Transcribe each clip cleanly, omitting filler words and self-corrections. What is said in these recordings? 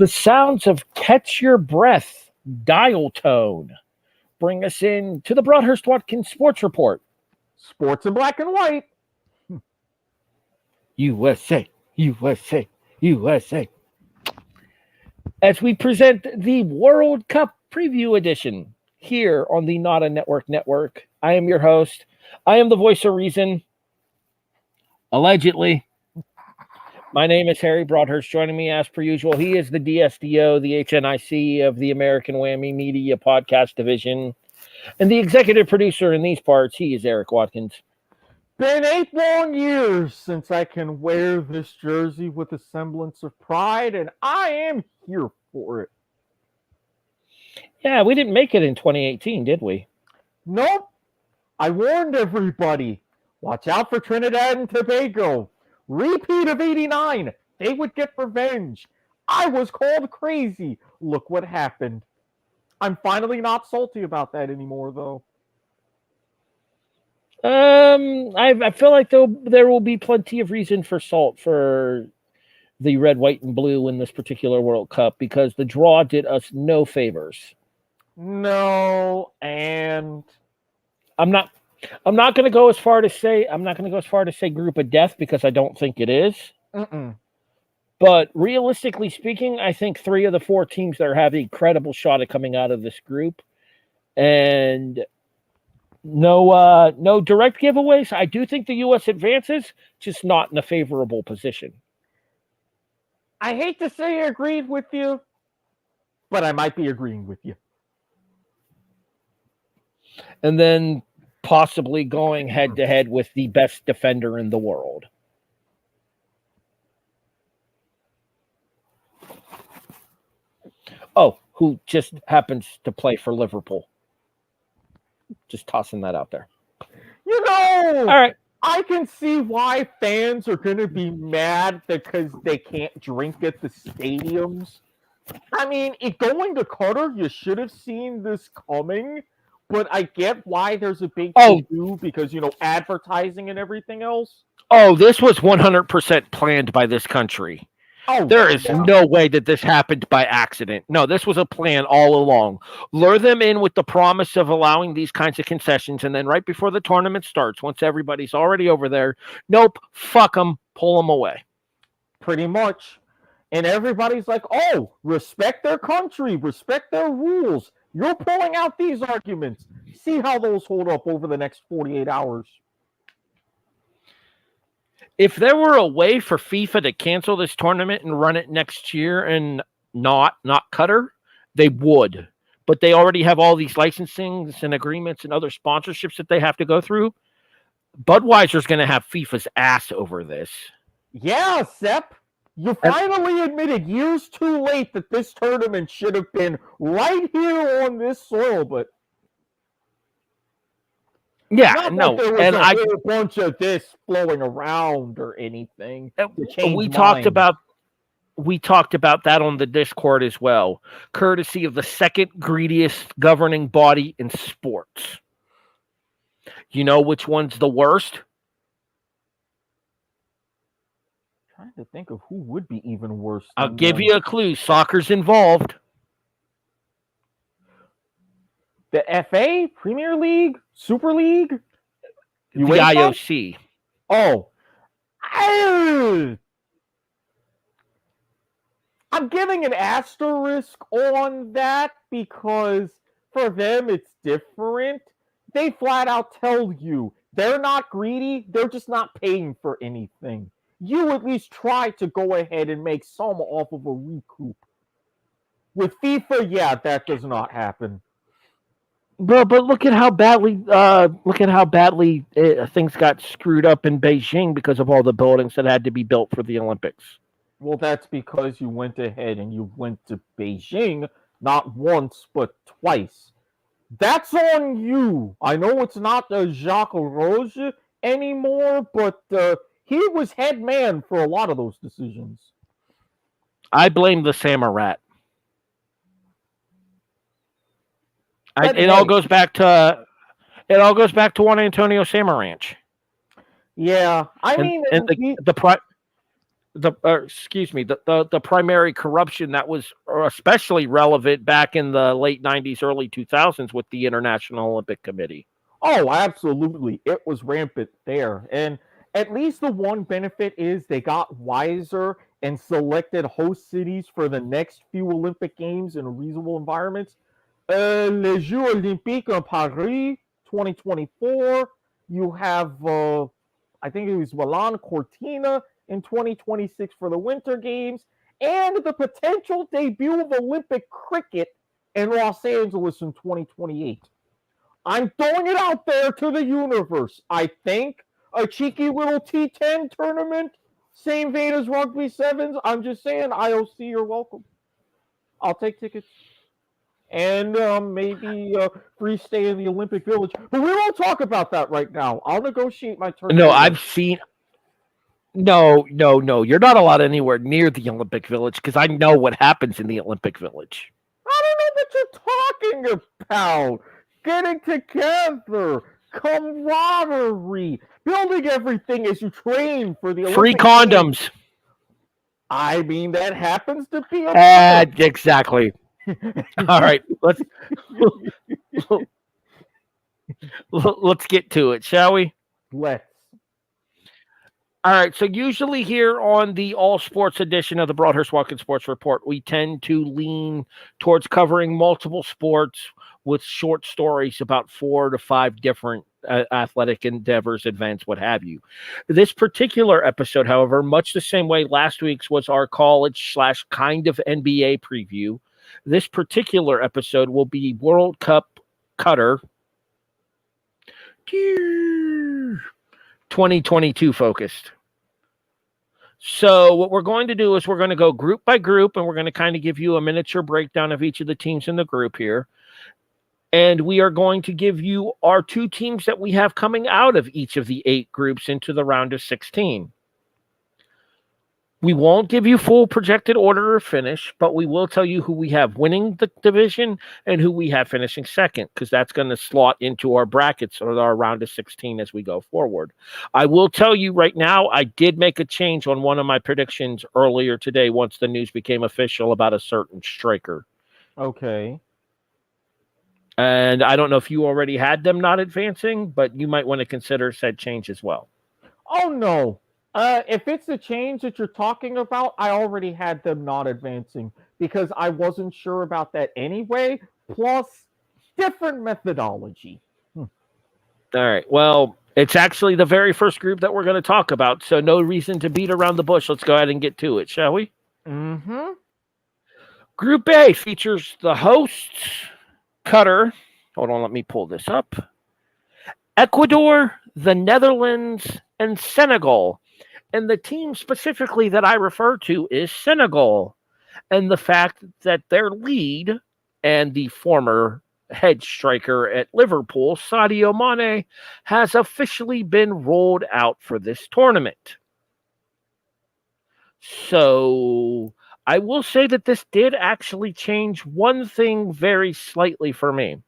The sounds of Catch Your Breath, dial tone, bring us in to the Broadhurst-Watkins Sports Report. Sports in black and white. USA, USA, USA. As we present the World Cup Preview Edition here on the Not a Network. I am your host. I am the voice of reason. Allegedly. My name is Harry Broadhurst. Joining me as per usual, he is the DSDO, the HNIC of the American Whammy Media Podcast Division, and the executive producer in these parts, he is Erik Watkins. Been 8 long years since I can wear this jersey with a semblance of pride, and I am here for it. Yeah, we didn't make it in 2018, did we? Nope. I warned everybody. Watch out for Trinidad and Tobago. Repeat of 89. They would get revenge. I was called crazy. Look what happened. I'm finally not salty about that anymore, though. I feel like there will be plenty of reason for salt for the red, white, and blue in this particular World Cup because the draw did us no favors. No, and I'm not going to go as far to say group of death because I don't think it is. But realistically speaking, I think 3 of the 4 teams that have a credible shot at coming out of this group, and no direct giveaways. I do think the U.S. advances, just not in a favorable position. I hate to say I agreed with you, but I might be agreeing with you. And then possibly going head-to-head with the best defender in the world. Oh, who just happens to play for Liverpool. Just tossing that out there. You know, all right. I can see why fans are going to be mad because they can't drink at the stadiums. I mean, going to Qatar, you should have seen this coming. But I get why there's a big to-do because, advertising and everything else. Oh, this was 100% planned by this country. Oh, there is no way that this happened by accident. No, this was a plan all along. Lure them in with the promise of allowing these kinds of concessions, and then right before the tournament starts, once everybody's already over there, nope, fuck them, pull them away. Pretty much. And everybody's like, oh, respect their country, respect their rules. You're pulling out these arguments. See how those hold up over the next 48 hours. If there were a way for FIFA to cancel this tournament and run it next year and not Qatar, they would. But they already have all these licensings and agreements and other sponsorships that they have to go through. Budweiser's going to have FIFA's ass over this. Yeah, Sepp. You finally admitted years too late that this tournament should have been right here on this soil, but yeah, no, there was a whole bunch of this flowing around or anything. We talked about that on the Discord as well, courtesy of the second greediest governing body in sports. You know which one's the worst? Trying to think of who would be even worse. I'll give you a clue. Soccer's involved. The FA, Premier League, Super League, the IOC. Oh, I'm giving an asterisk on that because for them it's different. They flat out tell you they're not greedy. They're just not paying for anything. You at least try to go ahead and make some off of a recoup. With FIFA, yeah, that does not happen. But look at how badly things got screwed up in Beijing because of all the buildings that had to be built for the Olympics. Well, that's because you went ahead and you went to Beijing not once but twice. That's on you. I know it's not Jacques Rouge anymore, but he was head man for a lot of those decisions. I blame the Samarat. It all goes back to Juan Antonio Samaranch. Yeah, I mean, the primary corruption that was especially relevant back in the late 90s, early 2000s with the International Olympic Committee. Oh, absolutely. It was rampant there. And at least the one benefit is they got wiser and selected host cities for the next few Olympic Games in reasonable environments. Les Jeux Olympiques en Paris 2024. You have, I think it was Milan Cortina in 2026 for the Winter Games, and the potential debut of Olympic cricket in Los Angeles in 2028. I'm throwing it out there to the universe. I think a cheeky little T10 tournament, same vein as Rugby Sevens. I'm just saying, IOC, you're welcome. I'll take tickets. And maybe free stay in the Olympic Village. But we won't talk about that right now. I'll negotiate my turn. No, I've seen. No. You're not allowed anywhere near the Olympic Village because I know what happens in the Olympic Village. I don't know what you're talking about. Getting together, camaraderie, building everything as you train for the Olympic free condoms. Games. I mean, that happens to be exactly. All right, let's get to it, shall we? Let's. All right, so usually here on the all sports edition of the Broadhurst-Watkins Sports Report, we tend to lean towards covering multiple sports with short stories about 4 to 5 different athletic endeavors, events, what have you. This particular episode, however, much the same way last week's was our college/kind of NBA preview, this particular episode will be World Cup Qatar 2022 focused. So what we're going to do is we're going to go group by group, and we're going to kind of give you a miniature breakdown of each of the teams in the group here. And we are going to give you our 2 teams that we have coming out of each of the 8 groups into the round of 16. We won't give you full projected order of finish, but we will tell you who we have winning the division and who we have finishing second, because that's going to slot into our brackets or our round of 16 as we go forward. I will tell you right now, I did make a change on one of my predictions earlier today once the news became official about a certain striker. Okay. And I don't know if you already had them not advancing, but you might want to consider said change as well. Oh, no. If it's the change that you're talking about, I already had them not advancing because I wasn't sure about that anyway. Plus, different methodology. All right. Well, it's actually the very first group that we're going to talk about, so no reason to beat around the bush. Let's go ahead and get to it, shall we? Mm-hmm. Group A features the hosts, Qatar. Hold on, let me pull this up. Ecuador, the Netherlands, and Senegal. And the team specifically that I refer to is Senegal. And the fact that their lead and the former head striker at Liverpool, Sadio Mane, has officially been rolled out for this tournament. So I will say that this did actually change one thing very slightly for me.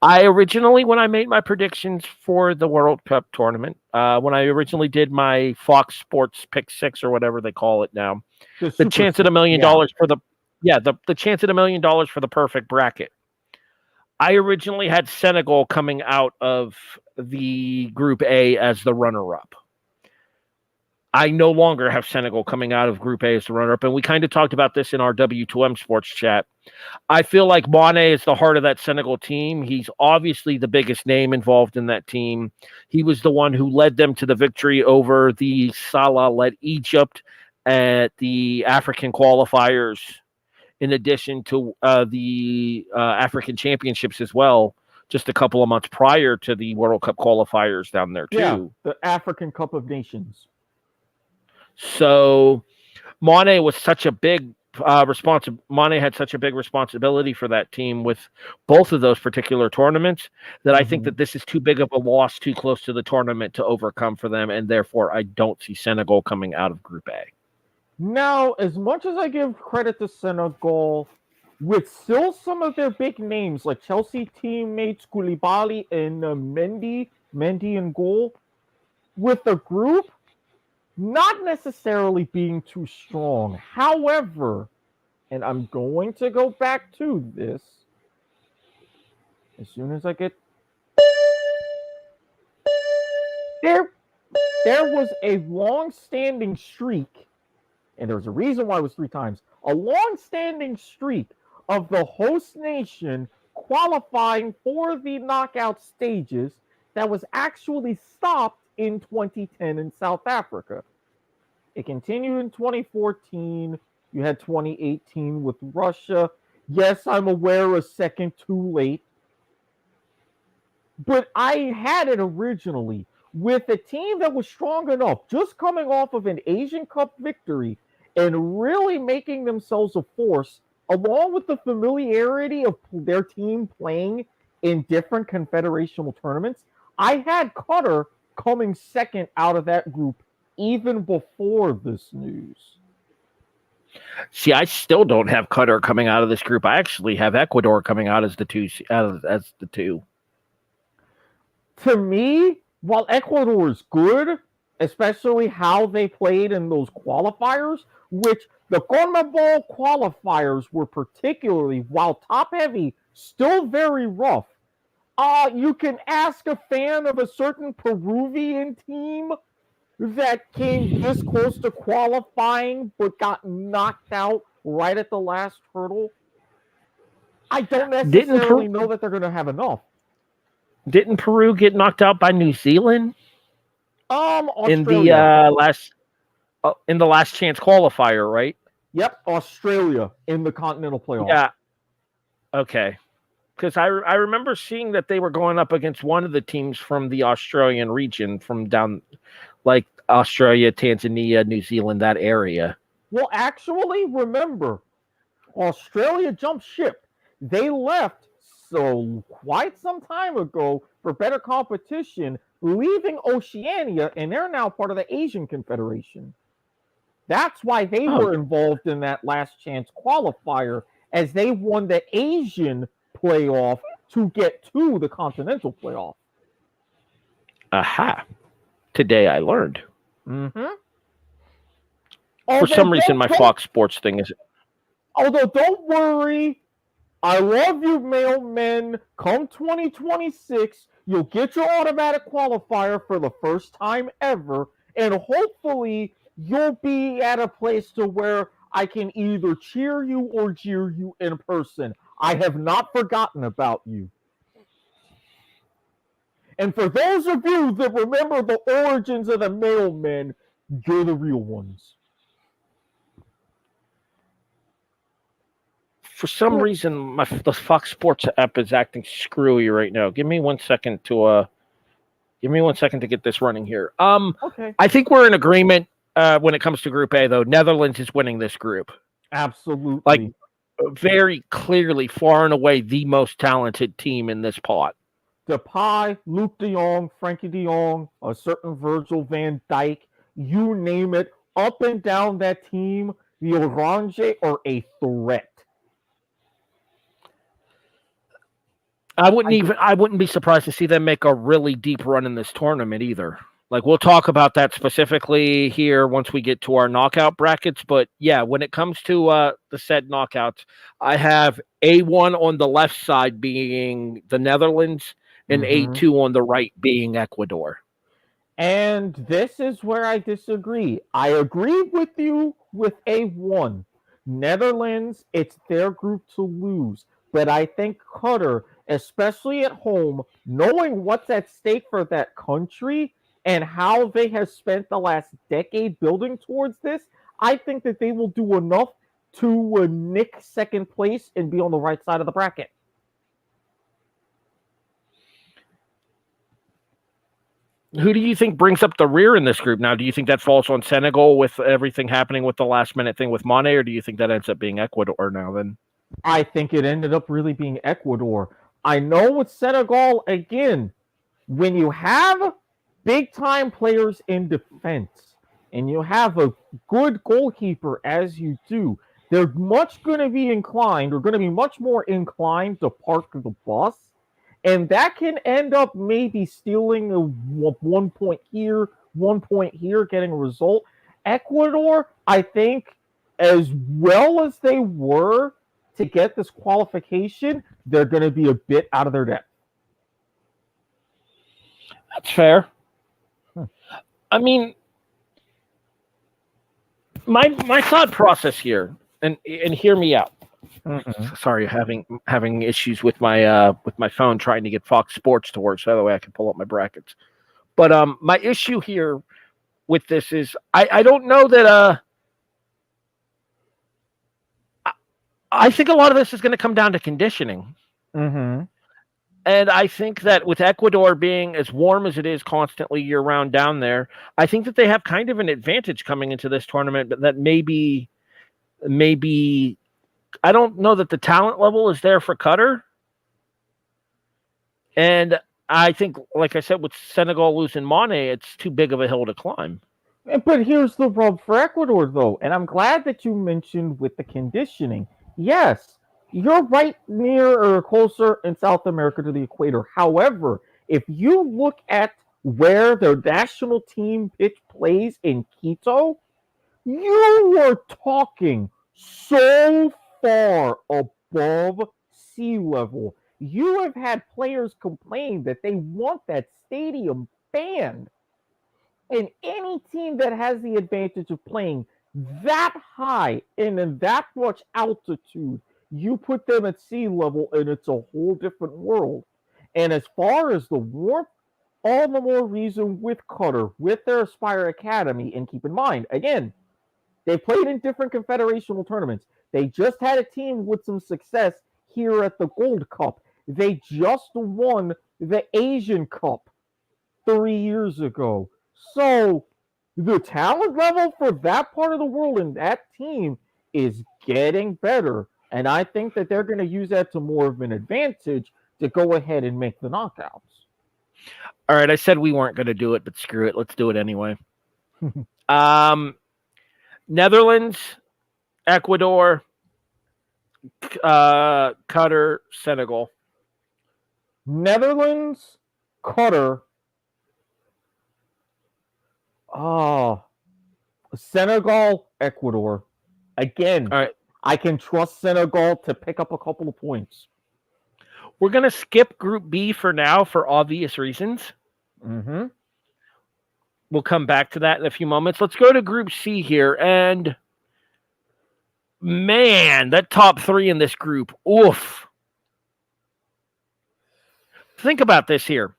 I originally, when I made my predictions for the World Cup tournament, when I originally did my Fox Sports Pick 6 or whatever they call it now, the chance at $1 million for the chance at $1 million for the perfect bracket. I originally had Senegal coming out of the Group A as the runner-up. I no longer have Senegal coming out of Group A as the runner-up, and we kind of talked about this in our W2M Sports chat. I feel like Mane is the heart of that Senegal team. He's obviously the biggest name involved in that team. He was the one who led them to the victory over the Salah-led Egypt at the African qualifiers, in addition to the African championships as well, just a couple of months prior to the World Cup qualifiers down there too. Yeah, the African Cup of Nations. So Mane was such a big Mane had such a big responsibility for that team with both of those particular tournaments that I think that this is too big of a loss too close to the tournament to overcome for them, and therefore I don't see Senegal coming out of Group A. Now, as much as I give credit to Senegal, with still some of their big names like Chelsea teammates Koulibaly and Mendy in goal, with the group, not necessarily being too strong. However, and I'm going to go back to this as soon as I get there. There was a long-standing streak, and there's a reason why it was 3 times. A long-standing streak of the host nation qualifying for the knockout stages that was actually stopped in 2010 in South Africa. It continued in 2014. You had 2018 with Russia. Yes, I'm aware a second too late. But I had it originally with a team that was strong enough, just coming off of an Asian Cup victory and really making themselves a force, along with the familiarity of their team playing in different confederational tournaments. I had Qatar coming second out of that group even before this news. See, I still don't have Qatar coming out of this group. I actually have Ecuador coming out as the two. To me, while Ecuador is good, especially how they played in those qualifiers, which the CONMEBOL qualifiers were particularly, while top heavy, still very rough. You can ask a fan of a certain Peruvian team that came this close to qualifying but got knocked out right at the last hurdle. I don't necessarily know that they're going to have enough. Didn't Peru get knocked out by New Zealand? Australia. In the last chance qualifier, right? Yep, Australia in the continental playoff. Yeah. Okay. Because I remember seeing that they were going up against one of the teams from the Australian region, from down like Australia, Tanzania, New Zealand, that area. Well, actually, remember, Australia jumped ship. They left so quite some time ago for better competition, leaving Oceania, and they're now part of the Asian Confederation. That's why they were involved in that last chance qualifier, as they won the Asian playoff to get to the continental playoff. Aha. Today I learned. Mm-hmm. For some reason, my Fox Sports thing is... Although, don't worry. I love you, mailmen. Come 2026, you'll get your automatic qualifier for the first time ever, and hopefully you'll be at a place to where I can either cheer you or jeer you in person. I have not forgotten about you. And for those of you that remember the origins of the mailmen, you're the real ones. For some reason, the Fox Sports app is acting screwy right now. Give me 1 second to get this running here. Okay. I think we're in agreement when it comes to Group A, though. Netherlands is winning this group. Absolutely. Like, very clearly, far and away, the most talented team in this pot. Depay, Luke de Jong, Frankie de Jong, a certain Virgil van Dijk, you name it, up and down that team, the Orange are a threat. I wouldn't be surprised to see them make a really deep run in this tournament either. Like, we'll talk about that specifically here once we get to our knockout brackets. But yeah, when it comes to the said knockouts, I have A1 on the left side being the Netherlands and A2 on the right being Ecuador. And this is where I disagree. I agree with you with A1. Netherlands, it's their group to lose. But I think Qatar, especially at home, knowing what's at stake for that country and how they have spent the last decade building towards this, I think that they will do enough to nick second place and be on the right side of the bracket. Who do you think brings up the rear in this group now? Do you think that falls on Senegal with everything happening with the last minute thing with Mane, or do you think that ends up being Ecuador now then? I think it ended up really being Ecuador. I know with Senegal, again, when you have big-time players in defense and you have a good goalkeeper as you do, they're much going to be much more inclined to park the bus. And that can end up maybe stealing a 1 point here, 1 point here, getting a result. Ecuador, I think, as well as they were to get this qualification, they're going to be a bit out of their depth. That's fair. I mean, my thought process here, and hear me out. Sorry, having issues with my phone trying to get Fox Sports to work, so that way I can pull up my brackets. But my issue here with this is I don't know that I think a lot of this is going to come down to conditioning. And I think that with Ecuador being as warm as it is constantly year-round down there, I think that they have kind of an advantage coming into this tournament, but that maybe I don't know that the talent level is there for Qatar. And I think, like I said, with Senegal losing Mane, it's too big of a hill to climb. But here's the rub for Ecuador, though, and I'm glad that you mentioned with the conditioning. Yes, you're right near or closer in South America to the equator. However, if you look at where their national team pitch plays in Quito, you are talking so far above sea level. You have had players complain that they want that stadium banned. And any team that has the advantage of playing that high and in that much altitude, you put them at sea level and it's a whole different world. And as far as the warmth, all the more reason with Qatar, with their Aspire Academy. And keep in mind, again, they played in different confederational tournaments. They just had a team with some success here at the Gold Cup. They just won the Asian Cup 3 years ago. So the talent level for that part of the world and that team is getting better. And I think that they're going to use that to more of an advantage to go ahead and make the knockouts. All right, I said we weren't going to do it, but screw it. Let's do it anyway. Netherlands, Ecuador, Qatar, Senegal. Netherlands, Qatar, Senegal, Ecuador. Again, all right. I can trust Senegal to pick up a couple of points. We're going to skip Group B for now for obvious reasons. We'll come back to that in a few moments. Let's go to Group C here. And, man, that top three in this group, oof. Think about this here.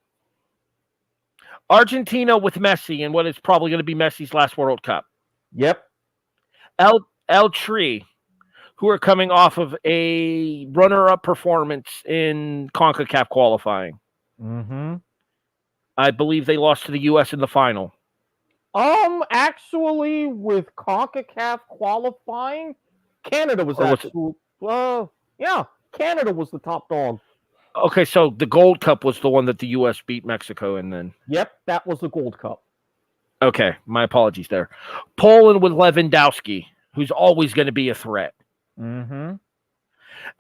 Argentina with Messi in what is probably going to be Messi's last World Cup. Yep. El Tri, who are coming off of a runner-up performance in CONCACAF qualifying. I believe they lost to the U.S. in the final. Actually, with CONCACAF qualifying, Canada was Canada was the top dog. Okay, so the Gold Cup was the one that the U.S. beat Mexico in then. Yep, that was the Gold Cup. Okay, my apologies there. Poland with Lewandowski, who's always going to be a threat. And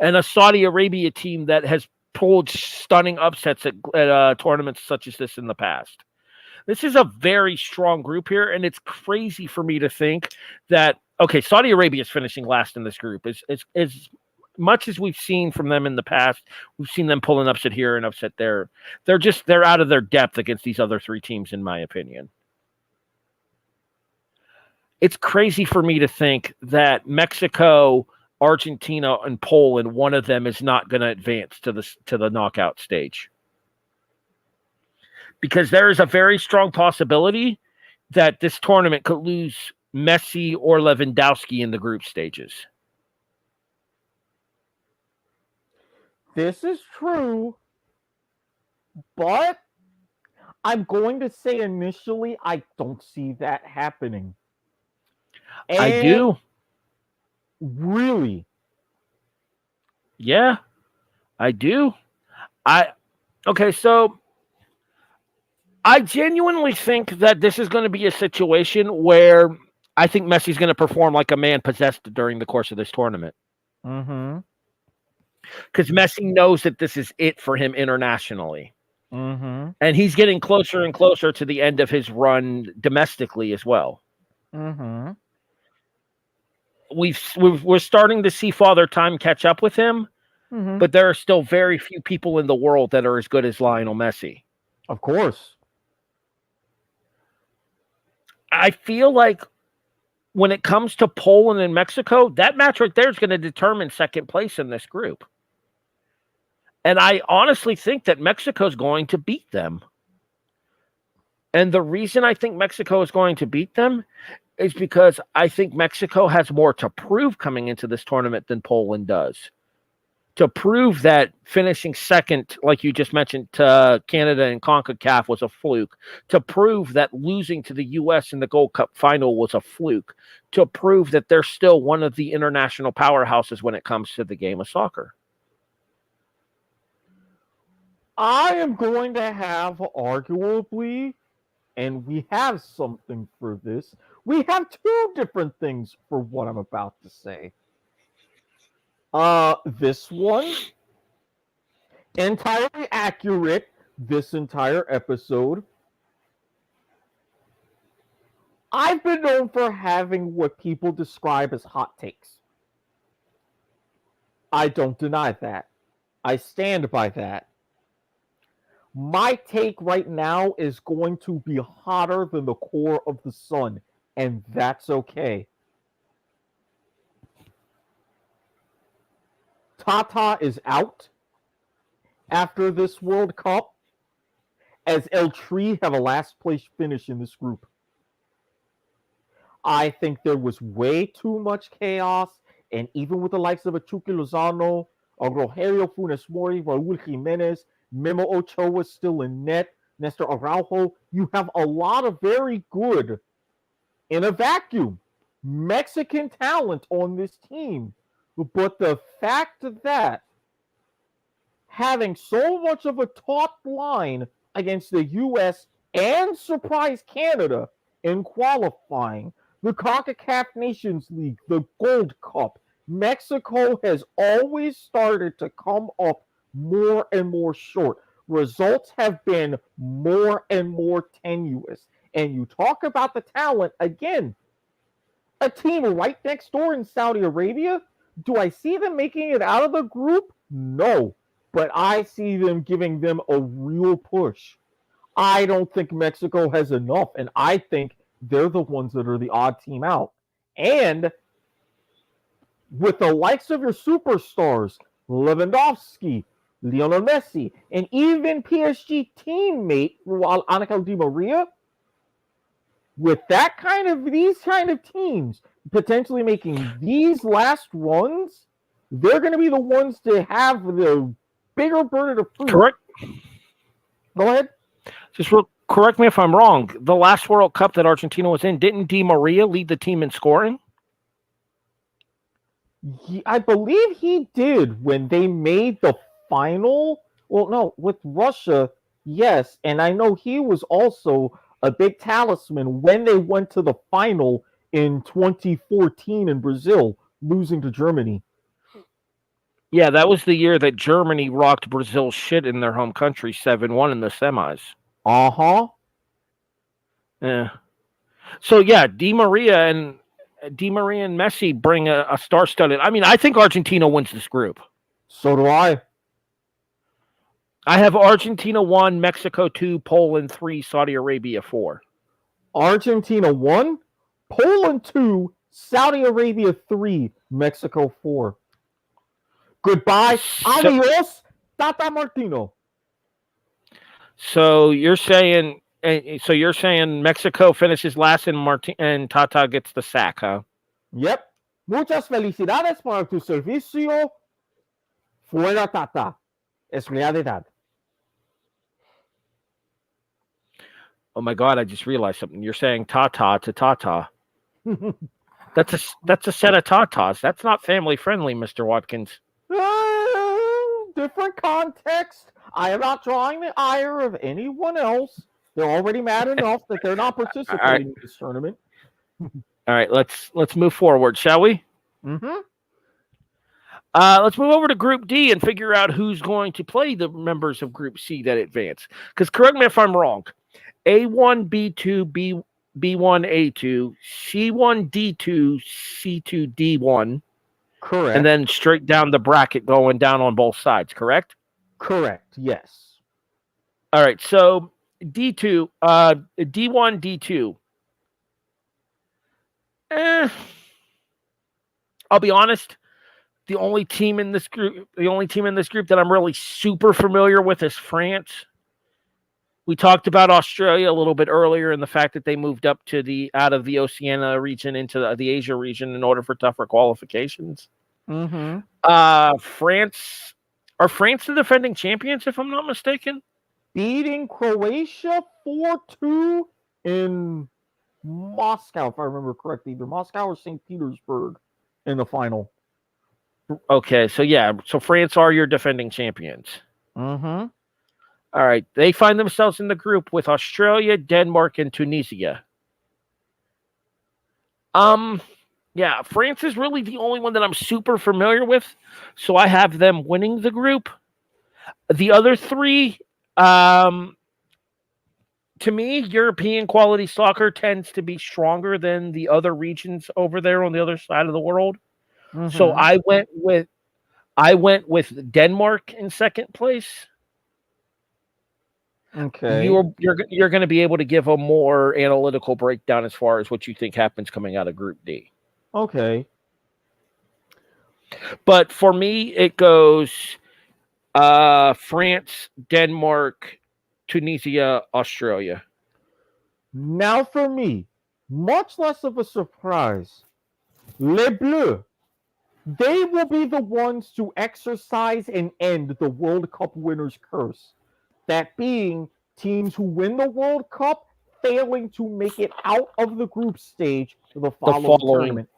a Saudi Arabia team that has pulled stunning upsets at tournaments such as this in the past. This is a very strong group here, and it's crazy for me to think that, okay, Saudi Arabia is finishing last in this group. As much as we've seen from them in the past, we've seen them pull an upset here and upset there. They're out of their depth against these other three teams, in my opinion. It's crazy for me to think that Mexico, Argentina, and Poland, one of them is not going to advance to the knockout stage. Because there is a very strong possibility that this tournament could lose Messi or Lewandowski in the group stages. This is true, but I'm going to say initially I don't see that happening. And I do. Really? Yeah, I do. Okay, so I genuinely think that this is going to be a situation where I think Messi's going to perform like a man possessed during the course of this tournament. Because Messi knows that this is it for him internationally. Mm-hmm. And he's getting closer and closer to the end of his run domestically as well. Mm-hmm. We're starting to see Father Time catch up with him, Mm-hmm. but there are still very few people in the world that are as good as Lionel Messi. Of course. I feel like when it comes to Poland and Mexico, that match right there is going to determine second place in this group. And I honestly think that Mexico's going to beat them. And the reason I think Mexico is going to beat them is because I think Mexico has more to prove coming into this tournament than Poland does. To prove that finishing second, like you just mentioned, to Canada and CONCACAF was a fluke. To prove that losing to the U.S. in the Gold Cup final was a fluke. To prove that they're still one of the international powerhouses when it comes to the game of soccer. I am going to have arguably, and we have something for this, we have two different things for what I'm about to say. This one, entirely accurate, this entire episode. I've been known for having what people describe as hot takes. I don't deny that. I stand by that. My take right now is going to be hotter than the core of the sun, and that's okay. Tata is out after this World Cup, as El Tri have a last place finish in this group. I think there was way too much chaos, and even with the likes of a Chucky Lozano, a Rogelio Funes Mori, Raul Jimenez, Memo Ochoa still in net, Nestor Araujo, you have a lot of very good, in a vacuum, Mexican talent on this team. But the fact that having so much of a taut line against the U.S. and surprise Canada in qualifying, the CONCACAF Nations League, the Gold Cup, Mexico has always started to come up more and more short. Results have been more and more tenuous. And you talk about the talent, again, a team right next door in Saudi Arabia, do I see them making it out of the group? No. But I see them giving them a real push. I don't think Mexico has enough, and I think they're the ones that are the odd team out. And with the likes of your superstars, Lewandowski, Lionel Messi, and even PSG teammate Angel Di Maria, with these kind of teams potentially making these last runs, they're going to be the ones to have the bigger burden of fruit. Correct. Go ahead. Correct me if I'm wrong. The last World Cup that Argentina was in, didn't Di Maria lead the team in scoring? I believe he did when they made the final. Well, no, with Russia, yes. And I know he was also a big talisman when they went to the final in 2014 in Brazil, losing to Germany. Yeah, that was the year that Germany rocked Brazil's shit in their home country 7-1 in the semis. Uh-huh. Yeah. So, yeah, Di Maria and Messi bring a star-studded. I mean, I think Argentina wins this group. So do I. I have Argentina 1, Mexico 2, Poland 3, Saudi Arabia 4. Argentina 1, Poland 2, Saudi Arabia 3, Mexico 4. Goodbye. Adios, Tata Martino. So you're saying Mexico finishes last and Tata gets the sack, huh? Yep. Muchas felicidades para tu servicio. Fuera Tata. Es realidad. Oh my God! I just realized something. You're saying Tata to Tata. That's a set of Tatas. That's not family friendly, Mr. Watkins. Different context. I am not drawing the ire of anyone else. They're already mad enough that they're not participating in this tournament. All right, let's move forward, shall we? Mm-hmm. Let's move over to Group D and figure out who's going to play the members of Group C that advance. Because correct me if I'm wrong. A1, B2, B1, A2, C1, D2, C2, D1. Correct. And then straight down the bracket going down on both sides, correct? Correct, yes. All right, so D2, D1, D2. I'll be honest. The only team in this group that I'm really super familiar with is France. We talked about Australia a little bit earlier and the fact that they moved up to out of the Oceania region into the Asia region in order for tougher qualifications. Mm-hmm. France the defending champions, if I'm not mistaken? Beating Croatia 4-2 in Moscow, if I remember correctly. Either Moscow or St. Petersburg in the final. Okay, so France are your defending champions. Mm-hmm. All right, they find themselves in the group with Australia, Denmark, and Tunisia. Yeah, France is really the only one that I'm super familiar with, so I have them winning the group. The other three, to me, European quality soccer tends to be stronger than the other regions over there on the other side of the world. Mm-hmm. So I went with Denmark in second place. Okay. You're going to be able to give a more analytical breakdown as far as what you think happens coming out of Group D. Okay. But for me, it goes France, Denmark, Tunisia, Australia. Now for me, much less of a surprise, Les Bleus. They will be the ones to exercise and end the World Cup winners' curse. That being teams who win the World Cup failing to make it out of the group stage for the following tournament.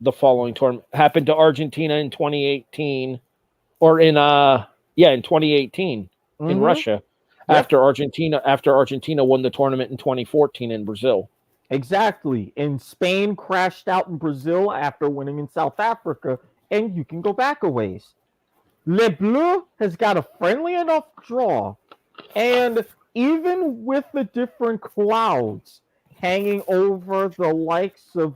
The following tournament happened to Argentina in 2018, or in 2018 in Russia. Yep. After Argentina won the tournament in 2014 in Brazil. Exactly. And Spain crashed out in Brazil after winning in South Africa, and you can go back a ways. Les Bleus has got a friendly enough draw, and even with the different clouds hanging over the likes of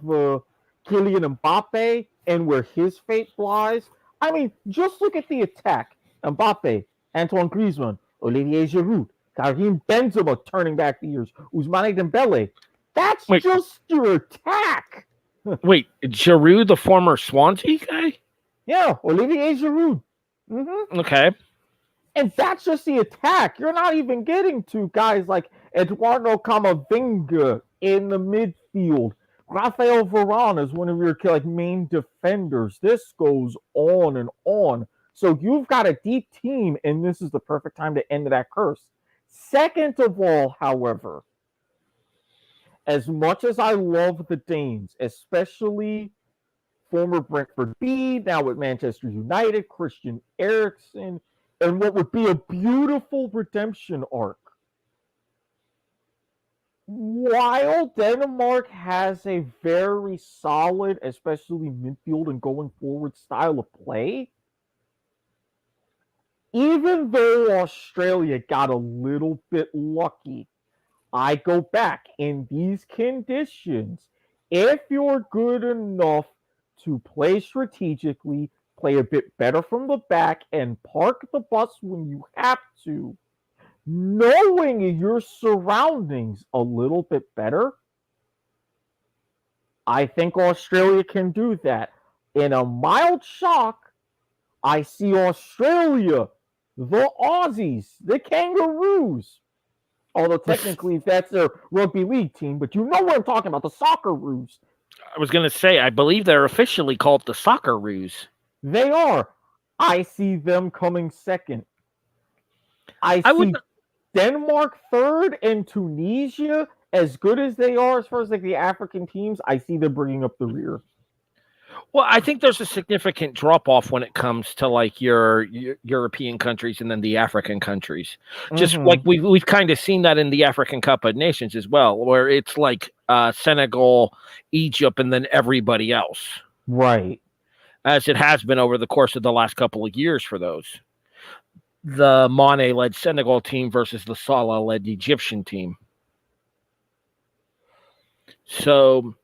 Kylian Mbappe and where his fate lies, I mean, just look at the attack. Mbappe, Antoine Griezmann, Olivier Giroud, Karim Benzema turning back the years, Ousmane Dembele. That's just your attack. Wait, Giroud, the former Swansea guy? Yeah, Olivier Giroud. Mm-hmm. Okay. And that's just the attack. You're not even getting to guys like Eduardo Camavinga in the midfield. Rafael Varane is one of your main defenders. This goes on and on. So you've got a deep team, and this is the perfect time to end that curse. Second of all, however, as much as I love the Danes, especially former Brentford B, now with Manchester United, Christian Eriksen, and what would be a beautiful redemption arc. While Denmark has a very solid, especially midfield and going forward style of play, even though Australia got a little bit lucky, I go back in these conditions. If you're good enough to play strategically, play a bit better from the back, and park the bus when you have to, knowing your surroundings a little bit better, I think Australia can do that. In a mild shock, I see Australia, the Aussies, the Kangaroos. Although technically that's their rugby league team, but you know what I'm talking about, the Socceroos. I was going to say, I believe they're officially called the Socceroos. They are. I see them coming second. I see Denmark third and Tunisia, as good as they are as far as the African teams, I see them bringing up the rear. Well, I think there's a significant drop-off when it comes to your European countries and then the African countries. Just like we've kind of seen that in the African Cup of Nations as well, where it's like Senegal, Egypt, and then everybody else. Right. as it has been over the course of the last couple of years for those. The Mane-led Senegal team versus the Salah-led Egyptian team. So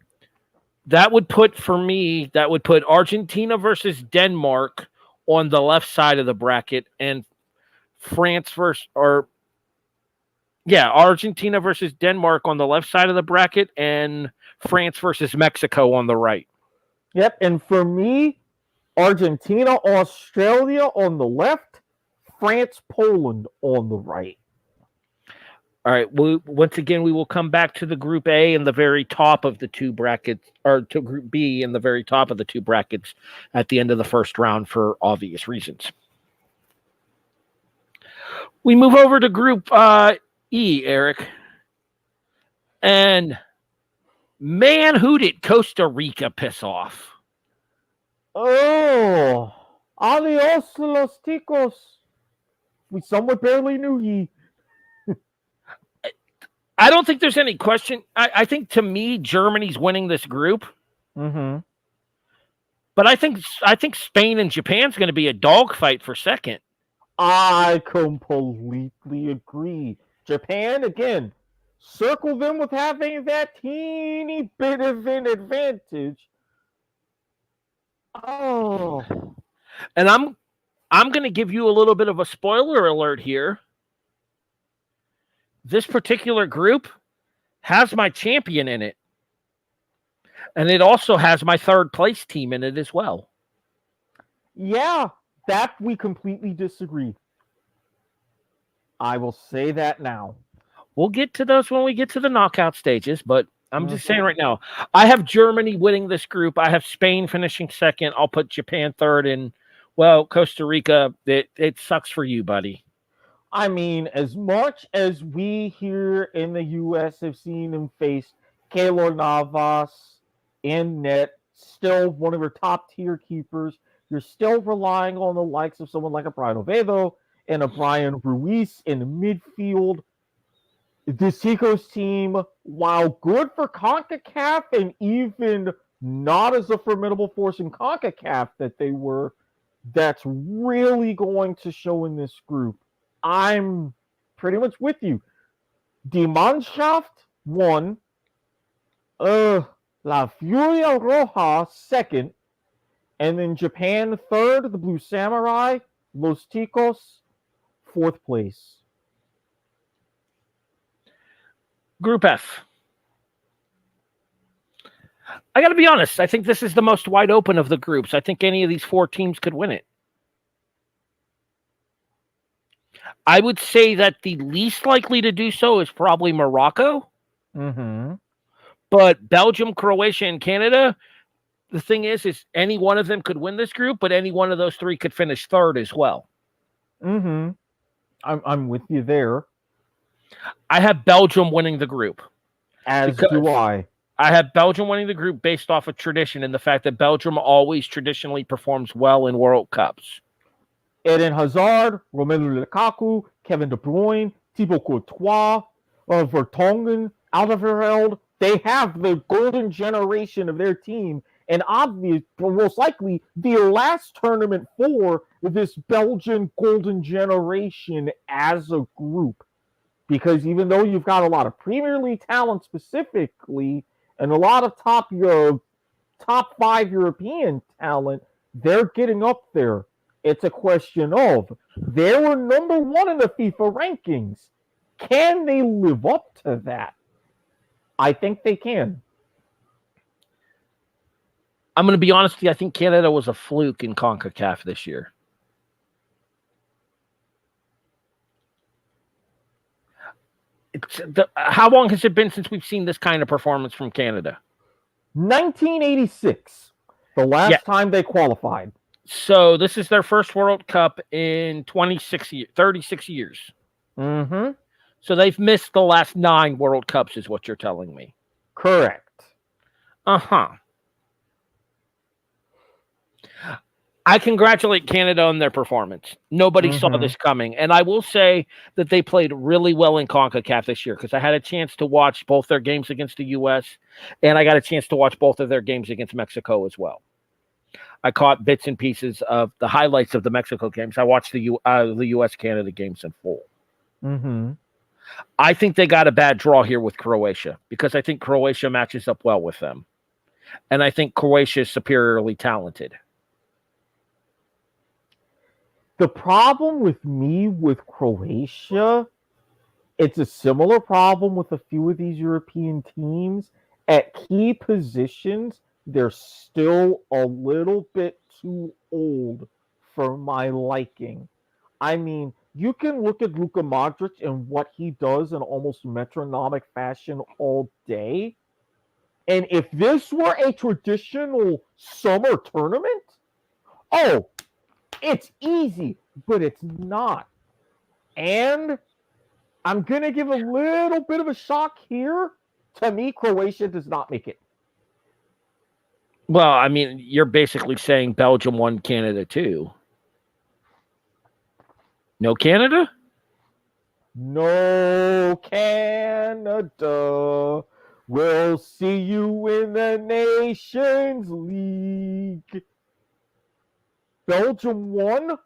that would put Argentina versus Denmark on the left side of the bracket, and Argentina versus Denmark on the left side of the bracket, and France versus Mexico on the right. Yep, and for me, Argentina, Australia on the left, France, Poland on the right. All right. Once again, we will come back to the Group A in the very top of the two brackets, or to Group B in the very top of the two brackets at the end of the first round for obvious reasons. We move over to Group E, Eric. And man, who did Costa Rica piss off? Oh, adios los ticos. We somewhat barely knew ye. I don't think there's any question. I think, to me, Germany's winning this group. Mm-hmm. But I think Spain and Japan's going to be a dogfight for second. I completely agree. Japan, again, circle them with having that teeny bit of an advantage. Oh. And I'm going to give you a little bit of a spoiler alert here. This particular group has my champion in it. And it also has my third place team in it as well. Yeah, that we completely disagree. I will say that now. We'll get to those when we get to the knockout stages, but I'm just saying right now, I have Germany winning this group. I have Spain finishing second. I'll put Japan third, and, well, Costa Rica, it sucks for you, buddy. I mean, as much as we here in the U.S. have seen him face Keylor Navas in net, still one of your top-tier keepers, you're still relying on the likes of someone like a Brian Oviedo and a Brian Ruiz in the midfield. This Ticos team, while good for CONCACAF and even not as a formidable force in CONCACAF that they were, that's really going to show in this group. I'm pretty much with you. Die Mannschaft won. La Furia Roja second. And then Japan third. The Blue Samurai. Los Ticos fourth place. Group F. I got to be honest. I think this is the most wide open of the groups. I think any of these four teams could win it. I would say that the least likely to do so is probably Morocco. Mm-hmm. But Belgium, Croatia, and Canada, the thing is any one of them could win this group, but any one of those three could finish third as well. Mm-hmm. I'm with you there. I have Belgium winning the group. As do I. I have Belgium winning the group based off of tradition and the fact that Belgium always traditionally performs well in World Cups. Eden Hazard, Romelu Lukaku, Kevin De Bruyne, Thibaut Courtois, Vertonghen, Alderweireld. They have the golden generation of their team, and obviously, most likely, the last tournament for this Belgian golden generation as a group. Because even though you've got a lot of Premier League talent specifically, and a lot of top 5 European talent, they're getting up there. It's a question of, they were number 1 in the FIFA rankings. Can they live up to that? I think they can. I'm going to be honest with you. I think Canada was a fluke in CONCACAF this year. How long has it been since we've seen this kind of performance from Canada? 1986, the last time they qualified. So this is their first World Cup in 36 years. Mm-hmm. So they've missed the last 9 World Cups is what you're telling me. Correct. Uh-huh. I congratulate Canada on their performance. Nobody saw this coming. And I will say that they played really well in CONCACAF this year because I had a chance to watch both their games against the U.S. and I got a chance to watch both of their games against Mexico as well. I caught bits and pieces of the highlights of the Mexico games. I watched the U.S.-Canada games in full. Mm-hmm. I think they got a bad draw here with Croatia because I think Croatia matches up well with them. And I think Croatia is superiorly talented. The problem with me with Croatia, it's a similar problem with a few of these European teams. At key positions, they're still a little bit too old for my liking. I mean, you can look at Luka Modric and what he does in almost metronomic fashion all day. And if this were a traditional summer tournament, oh, it's easy, but it's not. And I'm going to give a little bit of a shock here. To me, Croatia does not make it. Well, I mean, you're basically saying Belgium won, Canada too. No Canada? No Canada. We'll see you in the Nations League. Belgium 1,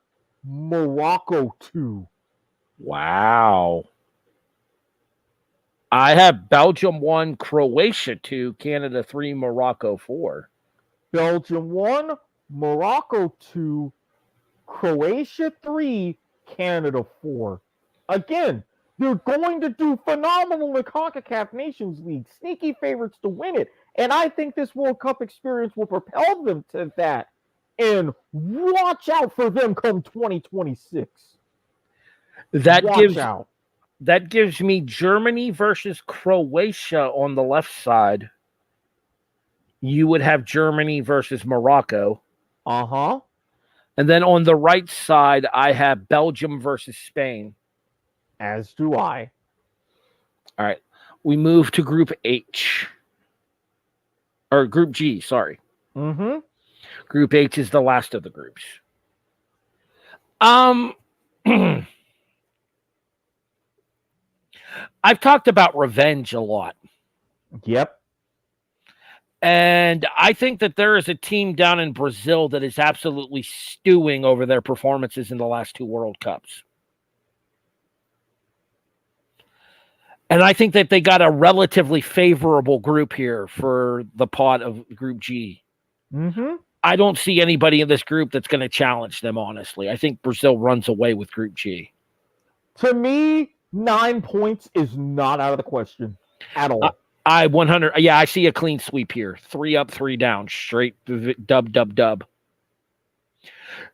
Morocco 2. Wow. I have Belgium 1, Croatia 2, Canada 3, Morocco 4. Belgium 1, Morocco 2, Croatia 3, Canada 4. Again, they're going to do phenomenal in the CONCACAF Nations League. Sneaky favorites to win it. And I think this World Cup experience will propel them to that. And watch out for them come 2026. That gives me Germany versus Croatia on the left side. You would have Germany versus Morocco. Uh-huh. And then on the right side, I have Belgium versus Spain. As do I. All right. We move to Group H. Or Group G, sorry. Mm-hmm. Group H is the last of the groups. I've talked about revenge a lot. Yep. And I think that there is a team down in Brazil that is absolutely stewing over their performances in the last two World Cups. And I think that they got a relatively favorable group here for the pot of Group G. Mm-hmm. I don't see anybody in this group that's going to challenge them, honestly. I think Brazil runs away with Group G. To me, 9 points is not out of the question at all. I 100. Yeah, I see a clean sweep here. 3 up, 3 down. Straight dub.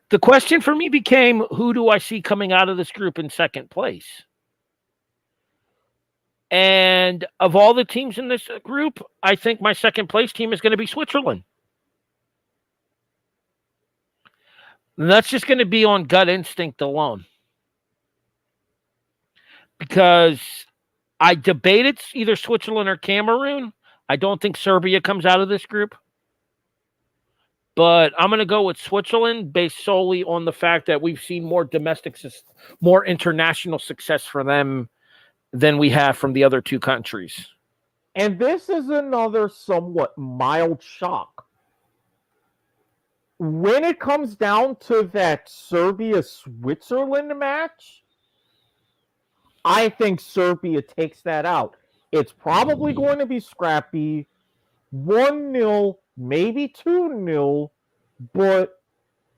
The question for me became, who do I see coming out of this group in second place? And of all the teams in this group, I think my second place team is going to be Switzerland. And that's just going to be on gut instinct alone. Because I debated either Switzerland or Cameroon. I don't think Serbia comes out of this group. But I'm going to go with Switzerland based solely on the fact that we've seen more international success for them than we have from the other two countries. And this is another somewhat mild shock. When it comes down to that Serbia-Switzerland match, I think Serbia takes that out. It's probably going to be scrappy, 1-0, maybe 2-0, but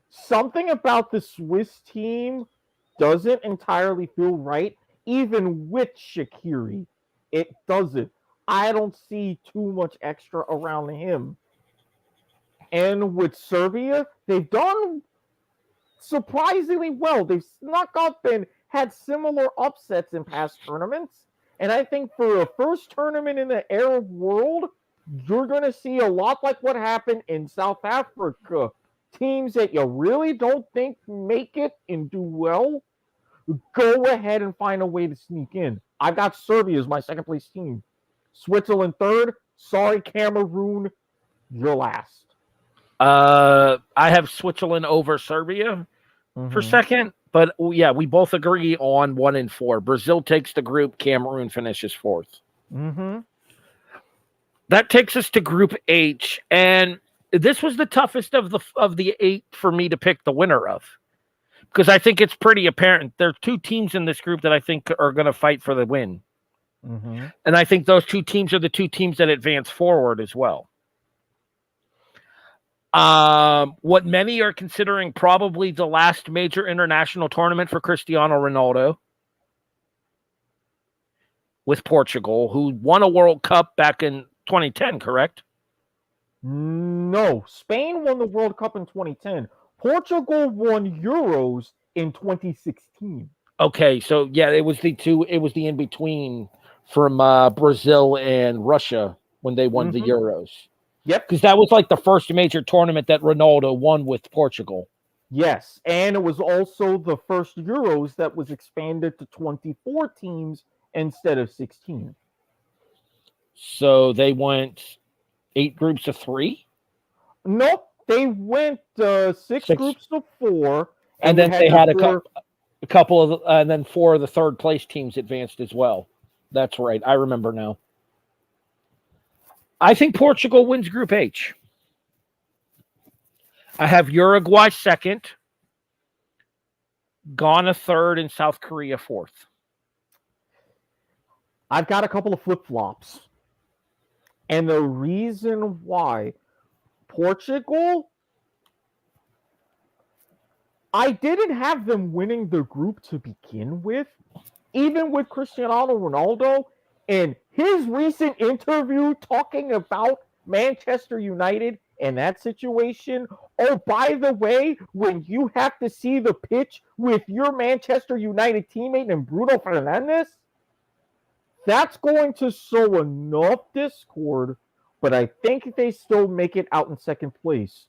something about the Swiss team doesn't entirely feel right. Even with Shaqiri, it doesn't. I don't see too much extra around him. And with Serbia, they've done surprisingly well. They've snuck up and had similar upsets in past tournaments. And I think for a first tournament in the Arab world, you're going to see a lot like what happened in South Africa. Teams that you really don't think make it and do well, go ahead and find a way to sneak in. I've got Serbia as my second place team. Switzerland third. Sorry, Cameroon, you're last. I have Switzerland over Serbia for second. But yeah, we both agree on 1 and 4. Brazil takes the group. Cameroon finishes fourth. Mm-hmm. That takes us to Group H. And this was the toughest of the 8 for me to pick the winner of, because I think it's pretty apparent there are 2 teams in this group that I think are going to fight for the win. Mm-hmm. And I think those 2 teams are the 2 teams that advance forward as well. What many are considering probably the last major international tournament for Cristiano Ronaldo, with Portugal, who won a World Cup back in 2010, correct? No, Spain won the World Cup in 2010. Portugal won Euros in 2016. Okay, so yeah, it was the in between from Brazil and Russia when they won the Euros. Yep, because that was like the first major tournament that Ronaldo won with Portugal. Yes, and it was also the first Euros that was expanded to 24 teams instead of 16. So they went 8 groups of 3? Nope, they went 6 groups of 4. And then they had a couple of, and then 4 of the third place teams advanced as well. That's right. I remember now. I think Portugal wins Group H. I have Uruguay 2nd, Ghana 3rd, and South Korea 4th. I've got a couple of flip-flops. And the reason why Portugal, I didn't have them winning the group to begin with, even with Cristiano Ronaldo and his recent interview talking about Manchester United and that situation. Oh, by the way, when you have to see the pitch with your Manchester United teammate and Bruno Fernandes, that's going to sow enough discord, but I think they still make it out in 2nd place.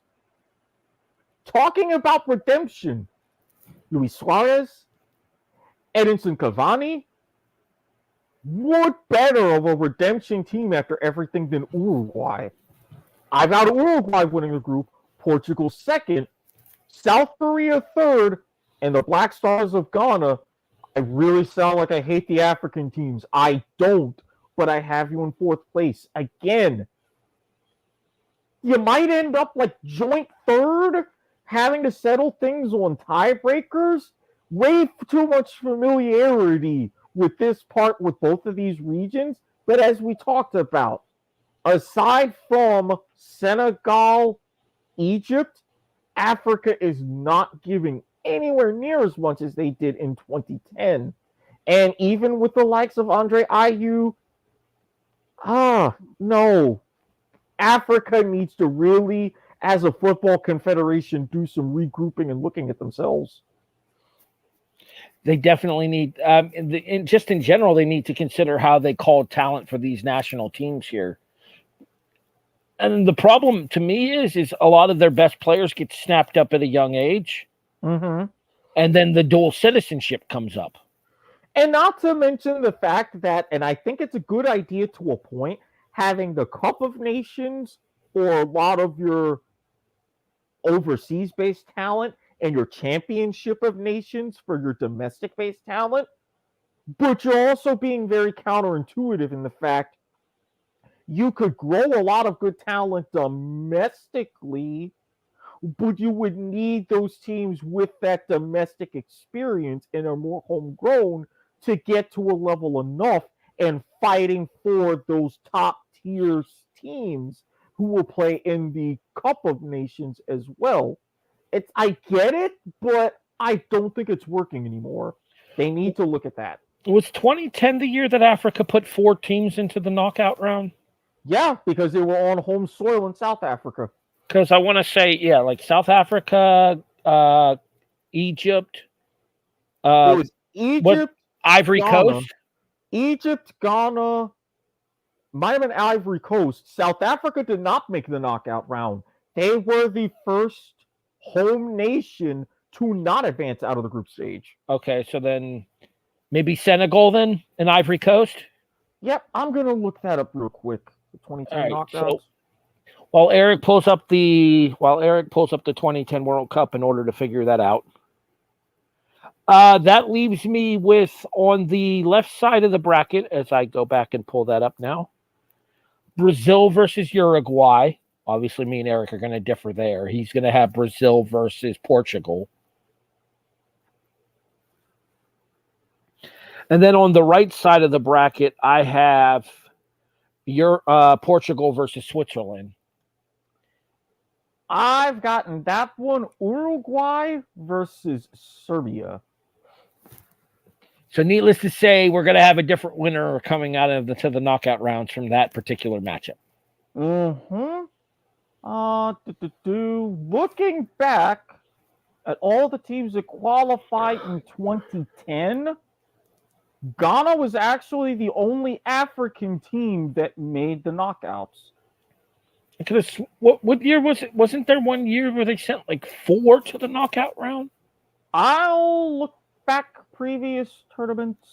Talking about redemption, Luis Suarez, Edinson Cavani, what better of a redemption team after everything than Uruguay? I've got Uruguay winning the group, Portugal 2nd, South Korea 3rd, and the Black Stars of Ghana. I really sound like I hate the African teams. I don't, but I have you in 4th place. Again, you might end up like joint 3rd, having to settle things on tiebreakers. Way too much familiarity with this part with both of these regions. But as we talked about, aside from Senegal, Egypt, Africa is not giving anywhere near as much as they did in 2010. And even with the likes of Andre Ayew, no. Africa needs to really, as a football confederation, do some regrouping and looking at themselves. They definitely need, just in general, they need to consider how they call talent for these national teams here. And the problem to me is a lot of their best players get snapped up at a young age. Mm-hmm. And then the dual citizenship comes up. And not to mention the fact that, and I think it's a good idea to a point, having the Cup of Nations for a lot of your overseas-based talent and your Championship of Nations for your domestic-based talent, but you're also being very counterintuitive in the fact you could grow a lot of good talent domestically, but you would need those teams with that domestic experience and are more homegrown to get to a level enough and fighting for those top-tier teams who will play in the Cup of Nations as well. I get it, but I don't think it's working anymore. They need to look at that. Was 2010 the year that Africa put 4 teams into the knockout round? Yeah, because they were on home soil in South Africa. Because I want to say, yeah, like South Africa, Egypt. It was Egypt, Ivory Ghana, Coast. Egypt, Ghana, might have been Ivory Coast. South Africa did not make the knockout round. They were the first home nation to not advance out of the group stage. Okay, so then maybe Senegal then and Ivory Coast? Yep, I'm going to look that up real quick. The 2010 knockouts. So while Erik pulls up the 2010 World Cup in order to figure that out, that leaves me with, on the left side of the bracket, as I go back and pull that up now, Brazil versus Uruguay. Obviously, me and Eric are going to differ there. He's going to have Brazil versus Portugal. And then on the right side of the bracket, I have Portugal versus Switzerland. I've gotten that one, Uruguay versus Serbia. So needless to say, we're going to have a different winner coming out of the knockout rounds from that particular matchup. Looking back at all the teams that qualified in 2010, Ghana was actually the only African team that made the knockouts. What year was it? Wasn't there one year where they sent like 4 to the knockout round? I'll look back previous tournaments.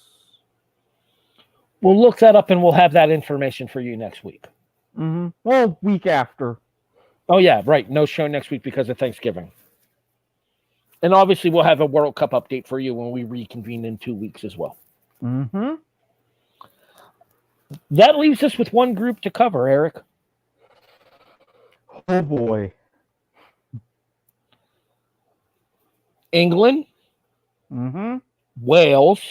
We'll look that up and we'll have that information for you next week. Well, week after. Oh, yeah, right. No show next week because of Thanksgiving. And obviously, we'll have a World Cup update for you when we reconvene in 2 weeks as well. That leaves us with one group to cover, Eric. Oh, boy. England. Wales.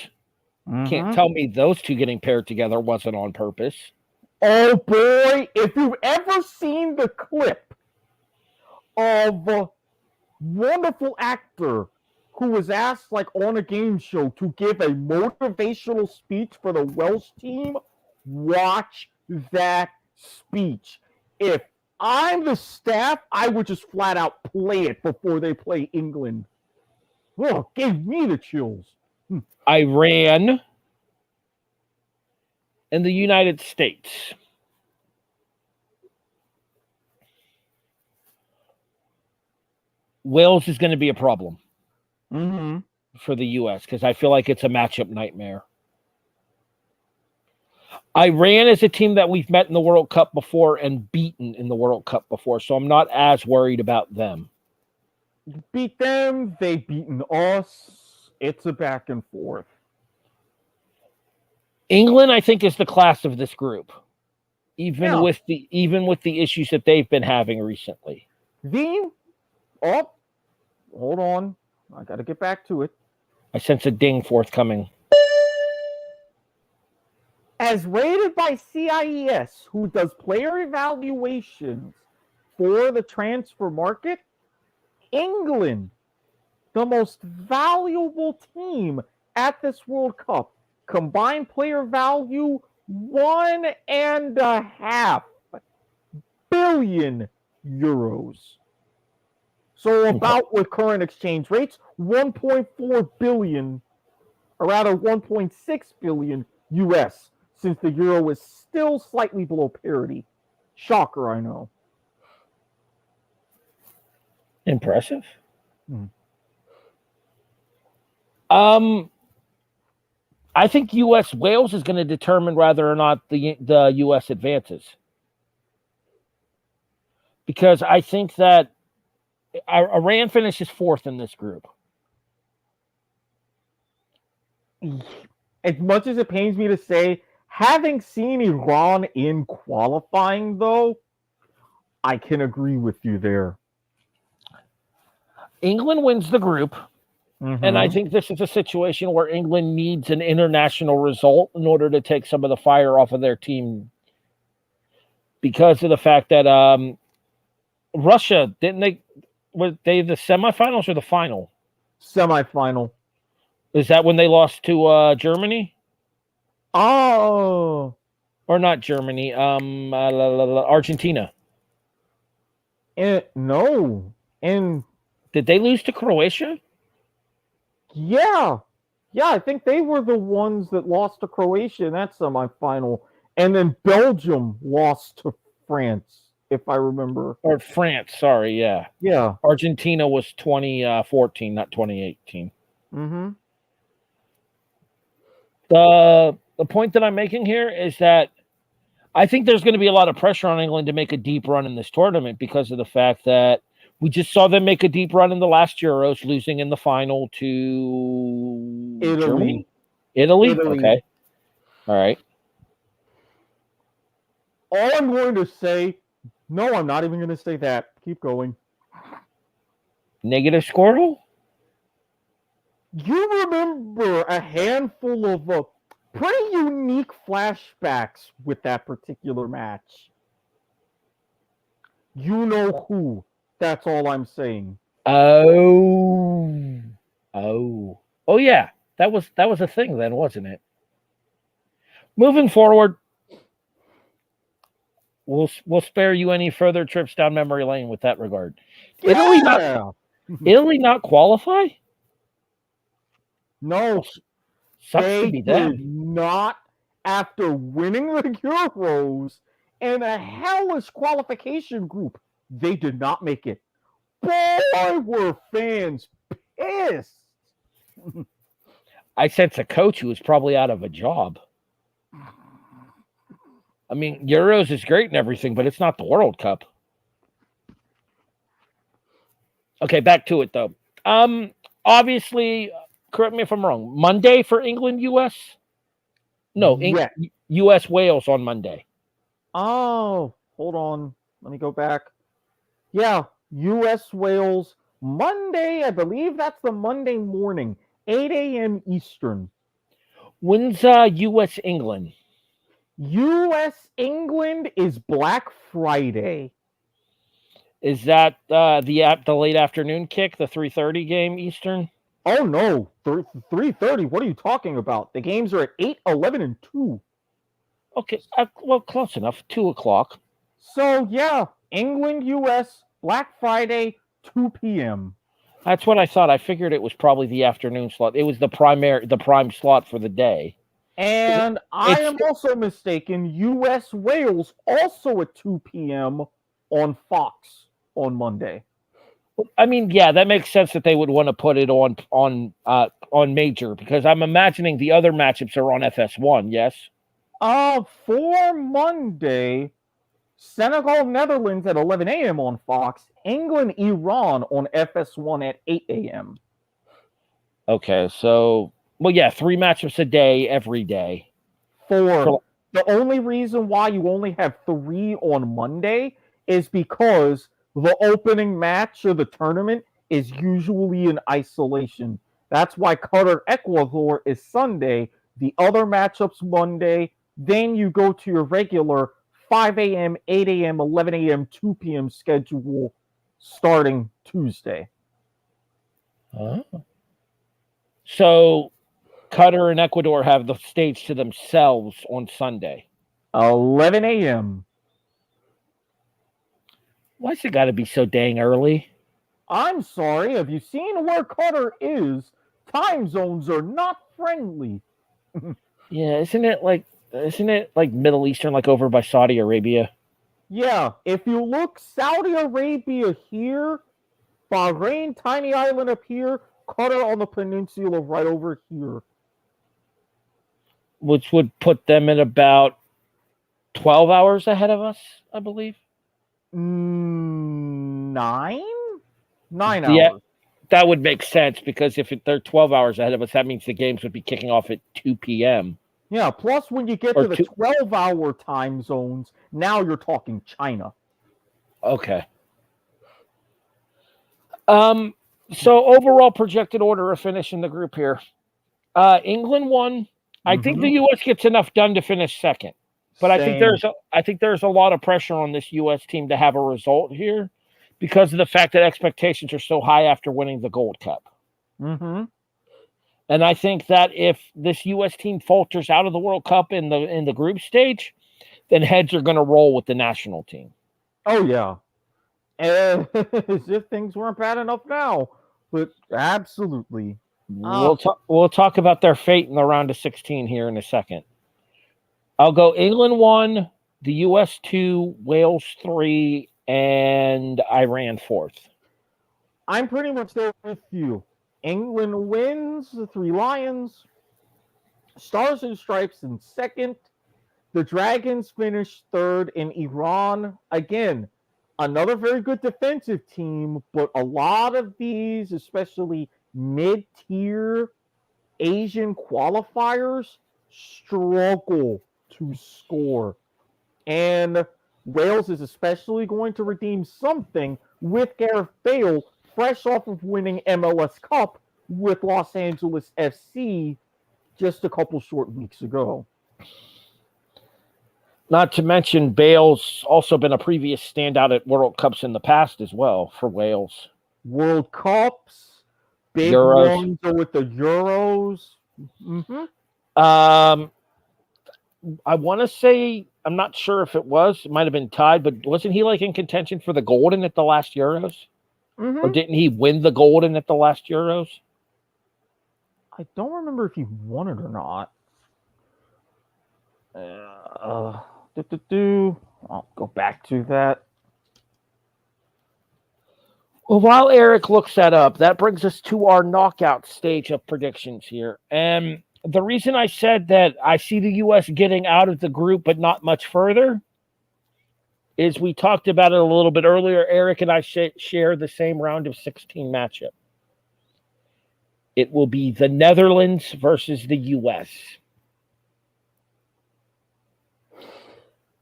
Can't tell me those two getting paired together wasn't on purpose. Oh, boy. If you've ever seen the clip of a wonderful actor who was asked, like, on a game show to give a motivational speech for the Welsh team, watch that speech. If I'm the staff, I would just flat out play it before they play England. Oh, it gave me the chills. Iran and the United States. Wales is going to be a problem for the U.S. because I feel like it's a matchup nightmare. Iran is a team that we've met in the World Cup before and beaten in the World Cup before, so I'm not as worried about them. Beat them, they've beaten us. It's a back and forth. England, I think, is the class of this group, even with the issues that they've been having recently. Hold on. I got to get back to it. I sense a ding forthcoming. As rated by CIES, who does player evaluations for the transfer market, England, the most valuable team at this World Cup, combined player value €1.5 billion. So about with current exchange rates, 1.4 billion, or rather 1.6 billion US, since the euro is still slightly below parity. Shocker, I know. Impressive. I think Wales is going to determine whether or not the U.S. advances. Because I think that Iran finishes 4th in this group. As much as it pains me to say, having seen Iran in qualifying, though, I can agree with you there. England wins the group. And I think this is a situation where England needs an international result in order to take some of the fire off of their team. Because of the fact that Russia, were they the semifinals or the final? Semifinal. Is that when they lost to Germany? Oh. Or not Germany, Argentina. No. And did they lose to Croatia? Yeah, I think they were the ones that lost to Croatia in that semifinal. And then Belgium lost to France, if I remember. Or France, sorry, yeah. Yeah. Argentina was 2014, not 2018. The point that I'm making here is that I think there's going to be a lot of pressure on England to make a deep run in this tournament because of the fact that we just saw them make a deep run in the last Euros, losing in the final to Germany. Italy? Okay. All right. All I'm going to say, No, I'm not even going to say that. Keep going. Negative Squirtle? You remember a handful of pretty unique flashbacks with that particular match. You know who. That's all I'm saying. Oh. Oh yeah. That was a thing then, wasn't it? Moving forward, we'll spare you any further trips down memory lane with that regard. Yeah. Italy not qualify? No, Sucks to they be did them. not. After winning the Euros and a hellish qualification group, they did not make it. Boy, were fans pissed. I sense a coach who was probably out of a job. I mean, Euros is great and everything, but it's not the World Cup. Okay, back to it though. Obviously, correct me if I'm wrong. Monday for England, US? No, Yeah. US Wales on Monday. Oh, hold on. Let me go back. Yeah, U.S. Wales Monday. I believe that's the Monday morning, 8 a.m. Eastern. When's US England? U.S. England is Black Friday. Is that the late afternoon kick, the 3:30 game Eastern? Oh no, 3:30. What are you talking about? The games are at 8, 11, and 2. Okay, well, close enough. 2:00. So yeah, England, U.S. Black Friday, 2 p.m. That's what I thought. I figured it was probably the afternoon slot. It was the prime slot for the day. And I am also mistaken. U.S. Wales also at 2 p.m. on Fox on Monday. I mean, yeah, that makes sense that they would want to put it on major because I'm imagining the other matchups are on FS1. Yes. For Monday, Senegal, Netherlands at 11 a.m. on Fox. England, Iran on FS1 at 8 a.m. Okay, so well, yeah, 3 matchups a day every day. The only reason why you only have 3 on Monday is because the opening match of the tournament is usually in isolation. That's why Qatar Ecuador is Sunday. The other matchups Monday. Then you go to your regular 5 a.m., 8 a.m., 11 a.m., 2 p.m. schedule starting Tuesday. Oh. So Qatar and Ecuador have the stage to themselves on Sunday. 11 a.m. Why's it got to be so dang early? I'm sorry. Have you seen where Qatar is? Time zones are not friendly. Yeah, isn't it like Middle Eastern, like over by Saudi Arabia? Yeah, if you look, Saudi Arabia here, Bahrain, tiny island up here, Qatar on the peninsula right over here. Which would put them at about 12 hours ahead of us, I believe. 9 Yeah, hours. that would make sense because if they're 12 hours ahead of us, that means the games would be kicking off at 2 p.m. Yeah, plus when you get to the 12-hour time zones, now you're talking China. Okay. So overall projected order of finish in the group here. England won. I think the U.S. gets enough done to finish second. But I think there's a lot of pressure on this U.S. team to have a result here because of the fact that expectations are so high after winning the Gold Cup. Mm-hmm. And I think that if this U.S. team falters out of the World Cup in the group stage, then heads are going to roll with the national team. Oh, yeah. As if things weren't bad enough now. But absolutely. We'll talk about their fate in the round of 16 here in a second. I'll go England 1, the U.S. 2, Wales 3, and Iran 4th. I'm pretty much there with you. England wins, the 3 Lions. Stars and Stripes in second. The Dragons finish third, in Iran. Again, another very good defensive team, but a lot of these, especially mid-tier Asian qualifiers, struggle to score. And Wales is especially going to redeem something with Gareth Bale, fresh off of winning MLS Cup with Los Angeles FC just a couple short weeks ago. Not to mention, Bale's also been a previous standout at World Cups in the past as well for Wales. World Cups, big Euros. ones with the Euros. Mm-hmm. I want to say, I'm not sure if it might have been tied, but wasn't he like in contention for the Golden at the last Euros? Mm-hmm. Or didn't he win the Golden at the last Euros? I don't remember if he won it or not. I'll go back to that. Well, while Eric looks that up, that brings us to our knockout stage of predictions here. And the reason I said that I see the U.S. getting out of the group but not much further is we talked about it a little bit earlier. Eric and I share the same round of 16 matchup. It will be the Netherlands versus the U.S.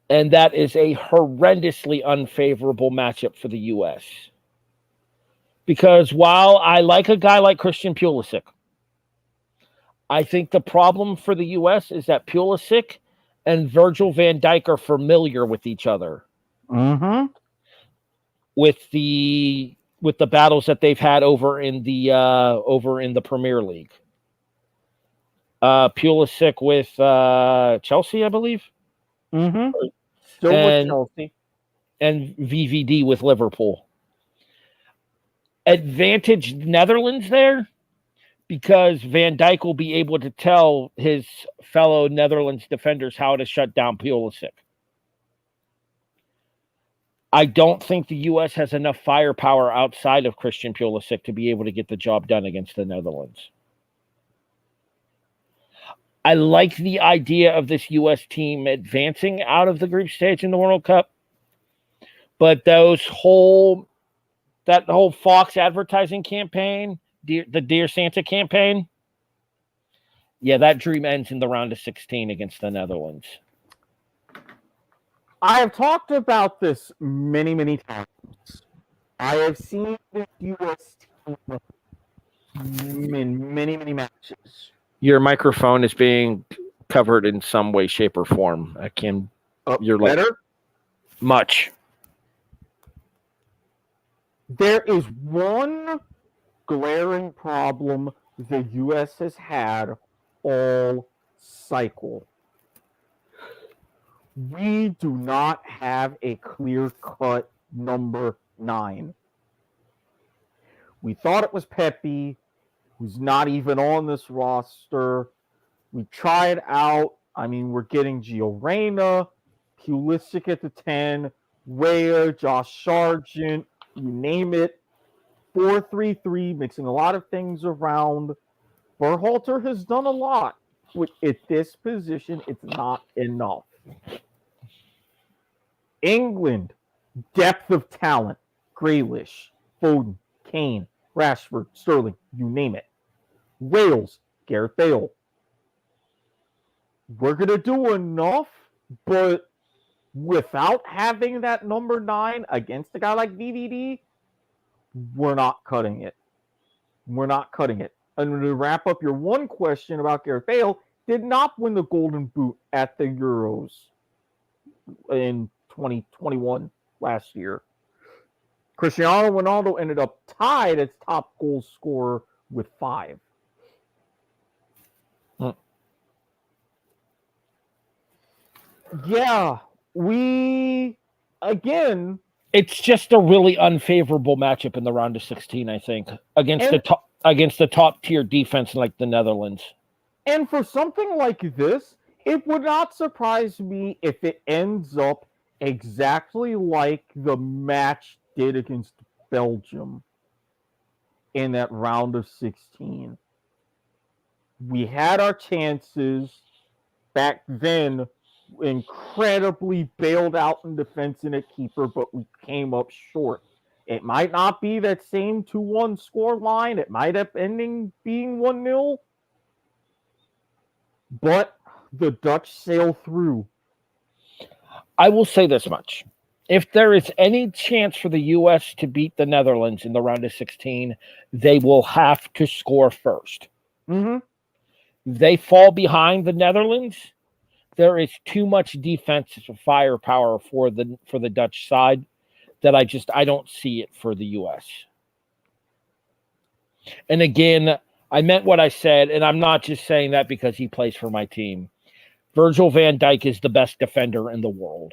And that is a horrendously unfavorable matchup for the U.S. Because while I like a guy like Christian Pulisic, I think the problem for the U.S. is that Pulisic and Virgil van Dijk are familiar with each other. Mm-hmm. With the battles that they've had over in the Premier League. Pulisic with Chelsea, I believe. Mm-hmm. Still with Chelsea. And VVD with Liverpool. Advantage Netherlands there because Van Dijk will be able to tell his fellow Netherlands defenders how to shut down Pulisic. I don't think the U.S. has enough firepower outside of Christian Pulisic to be able to get the job done against the Netherlands. I like the idea of this U.S. team advancing out of the group stage in the World Cup, but that whole Fox advertising campaign, the Dear Santa campaign, yeah, that dream ends in the round of 16 against the Netherlands. I have talked about this many, many times. I have seen the U.S. team in many, many matches. Your microphone is being covered in some way, shape, or form. You're better? Like, much. There is one glaring problem the U.S. has had all cycle. We do not have a clear-cut number 9. We thought it was Pepe, who's not even on this roster. We tried out. I mean, we're getting Gio Reyna, Pulisic at the 10, Weah, Josh Sargent, you name it. 4-3-3, mixing a lot of things around. Berhalter has done a lot. But at this position, it's not enough. England, depth of talent. Grealish, Foden, Kane, Rashford, Sterling, you name it. Wales, Gareth Bale. We're going to do enough, but without having that number 9 against a guy like VVD, we're not cutting it. We're not cutting it. And to wrap up your one question about Gareth Bale, did not win the Golden Boot at the Euros in 2021 last year. Cristiano Ronaldo ended up tied as top goal scorer with 5. Yeah, it's just a really unfavorable matchup in the round of 16, I think, against the top tier defense like the Netherlands. And for something like this, it would not surprise me if it ends up exactly like the match did against Belgium in that round of 16. We had our chances back then, incredibly bailed out in defense and at keeper, but we came up short. It might not be that same 2-1 score line. It might end up being 1-0. But the Dutch sail through. I will say this much. If there is any chance for the U.S. to beat the Netherlands in the round of 16, they will have to score first. Mm-hmm. They fall behind the Netherlands. There is too much defensive firepower for the Dutch side that I don't see it for the U.S. And again, I meant what I said, and I'm not just saying that because he plays for my team. Virgil van Dijk is the best defender in the world.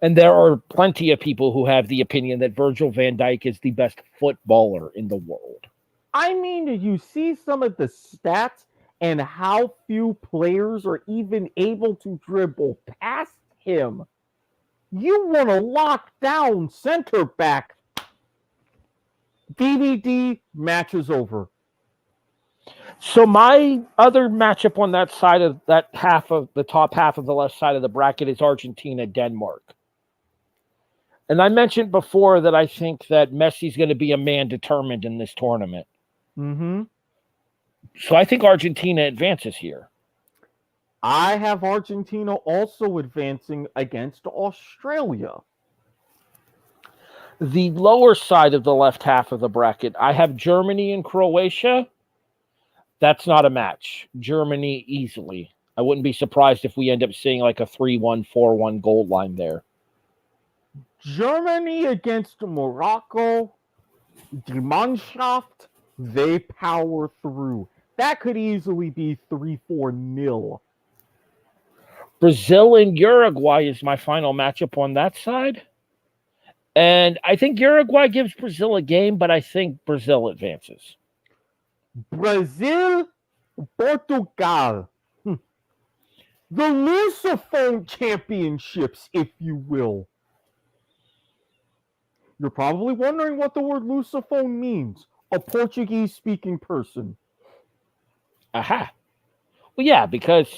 And there are plenty of people who have the opinion that Virgil van Dijk is the best footballer in the world. I mean, did you see some of the stats and how few players are even able to dribble past him? You want to lock down center back. DVD, match is over. So my other matchup on that side of that half of the top half of the left side of the bracket is Argentina-Denmark. And I mentioned before that I think that Messi's going to be a man determined in this tournament. Mm-hmm. So I think Argentina advances here. I have Argentina also advancing against Australia. The lower side of the left half of the bracket, I have Germany and Croatia. That's not a match. Germany easily. I wouldn't be surprised if we end up seeing like a 3-1, 4-1 goal line there. Germany against Morocco, Die Mannschaft, they power through. That could easily be 3-4-0. Brazil and Uruguay is my final matchup on that side. And I think Uruguay gives Brazil a game, but I think Brazil advances. Brazil, Portugal. The Lusophone Championships, if you will. You're probably wondering what the word Lusophone means. A Portuguese-speaking person. Aha. Well, yeah, because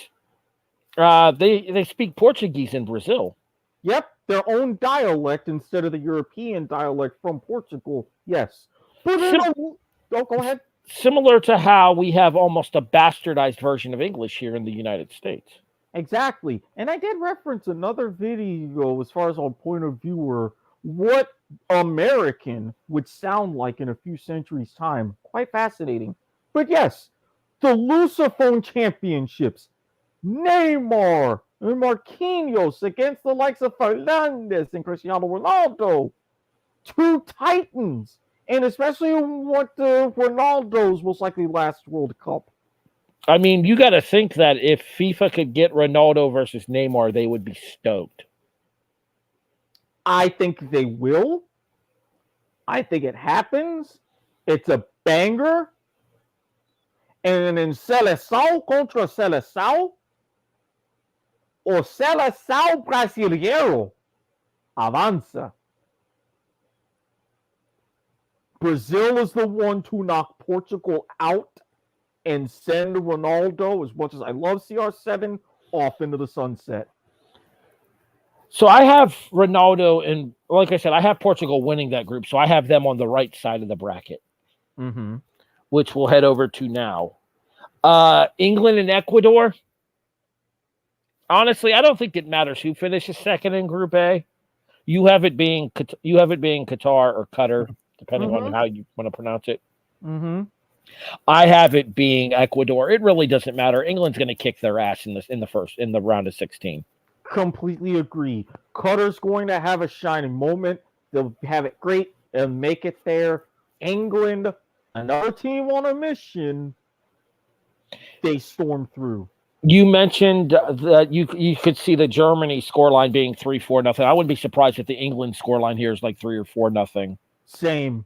they speak Portuguese in Brazil. Yep, their own dialect instead of the European dialect from Portugal. Yes. But go ahead. Similar to how we have almost a bastardized version of English here in the United States. Exactly. And I did reference another video as far as on point of viewer, what American would sound like in a few centuries' time. Quite fascinating. But yes, the Lusophone Championships. Neymar and Marquinhos against the likes of Fernandes and Cristiano Ronaldo. Two titans. And especially what Ronaldo's most likely last World Cup. I mean, you got to think that if FIFA could get Ronaldo versus Neymar, they would be stoked. I think they will. I think it happens. It's a banger. And in Seleção contra Seleção, o Seleção Brasileiro avança. Brazil is the one to knock Portugal out and send Ronaldo, as much as I love CR7, off into the sunset. So I have Ronaldo, and like I said, I have Portugal winning that group, so I have them on the right side of the bracket, which we'll head over to now. England and Ecuador. Honestly, I don't think it matters who finishes second in Group A. You have it being Qatar or Qatar, depending on how you want to pronounce it. I have it being Ecuador. It really doesn't matter. England's going to kick their ass in the round of 16. Completely agree. Qatar's going to have a shining moment. They'll have it great and make it there. England, another team on a mission. They storm through. You mentioned that you could see the Germany scoreline being 3-4-0. I wouldn't be surprised if the England scoreline here is like 3 or 4-0. Same.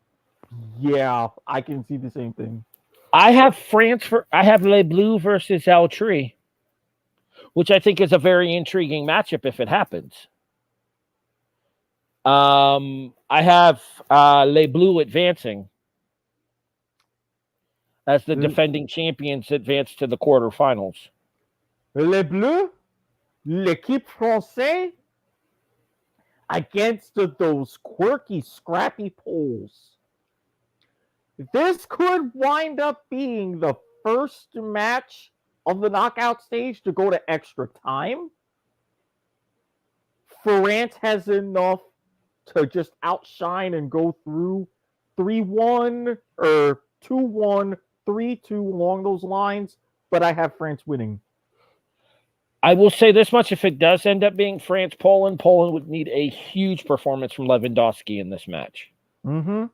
Yeah, I can see the same thing. I have Les Bleus versus El Tri, which I think is a very intriguing matchup if it happens. I have Les Bleus advancing as the defending champions advance to the quarterfinals. Les Bleus, l'équipe française, against those quirky, scrappy Poles. This could wind up being the first match of the knockout stage to go to extra time. France has enough to just outshine and go through 3-1 or 2-1, 3-2 along those lines, but I have France winning. I will say this much: if it does end up being France-Poland, Poland would need a huge performance from Lewandowski in this match. Mm-hmm.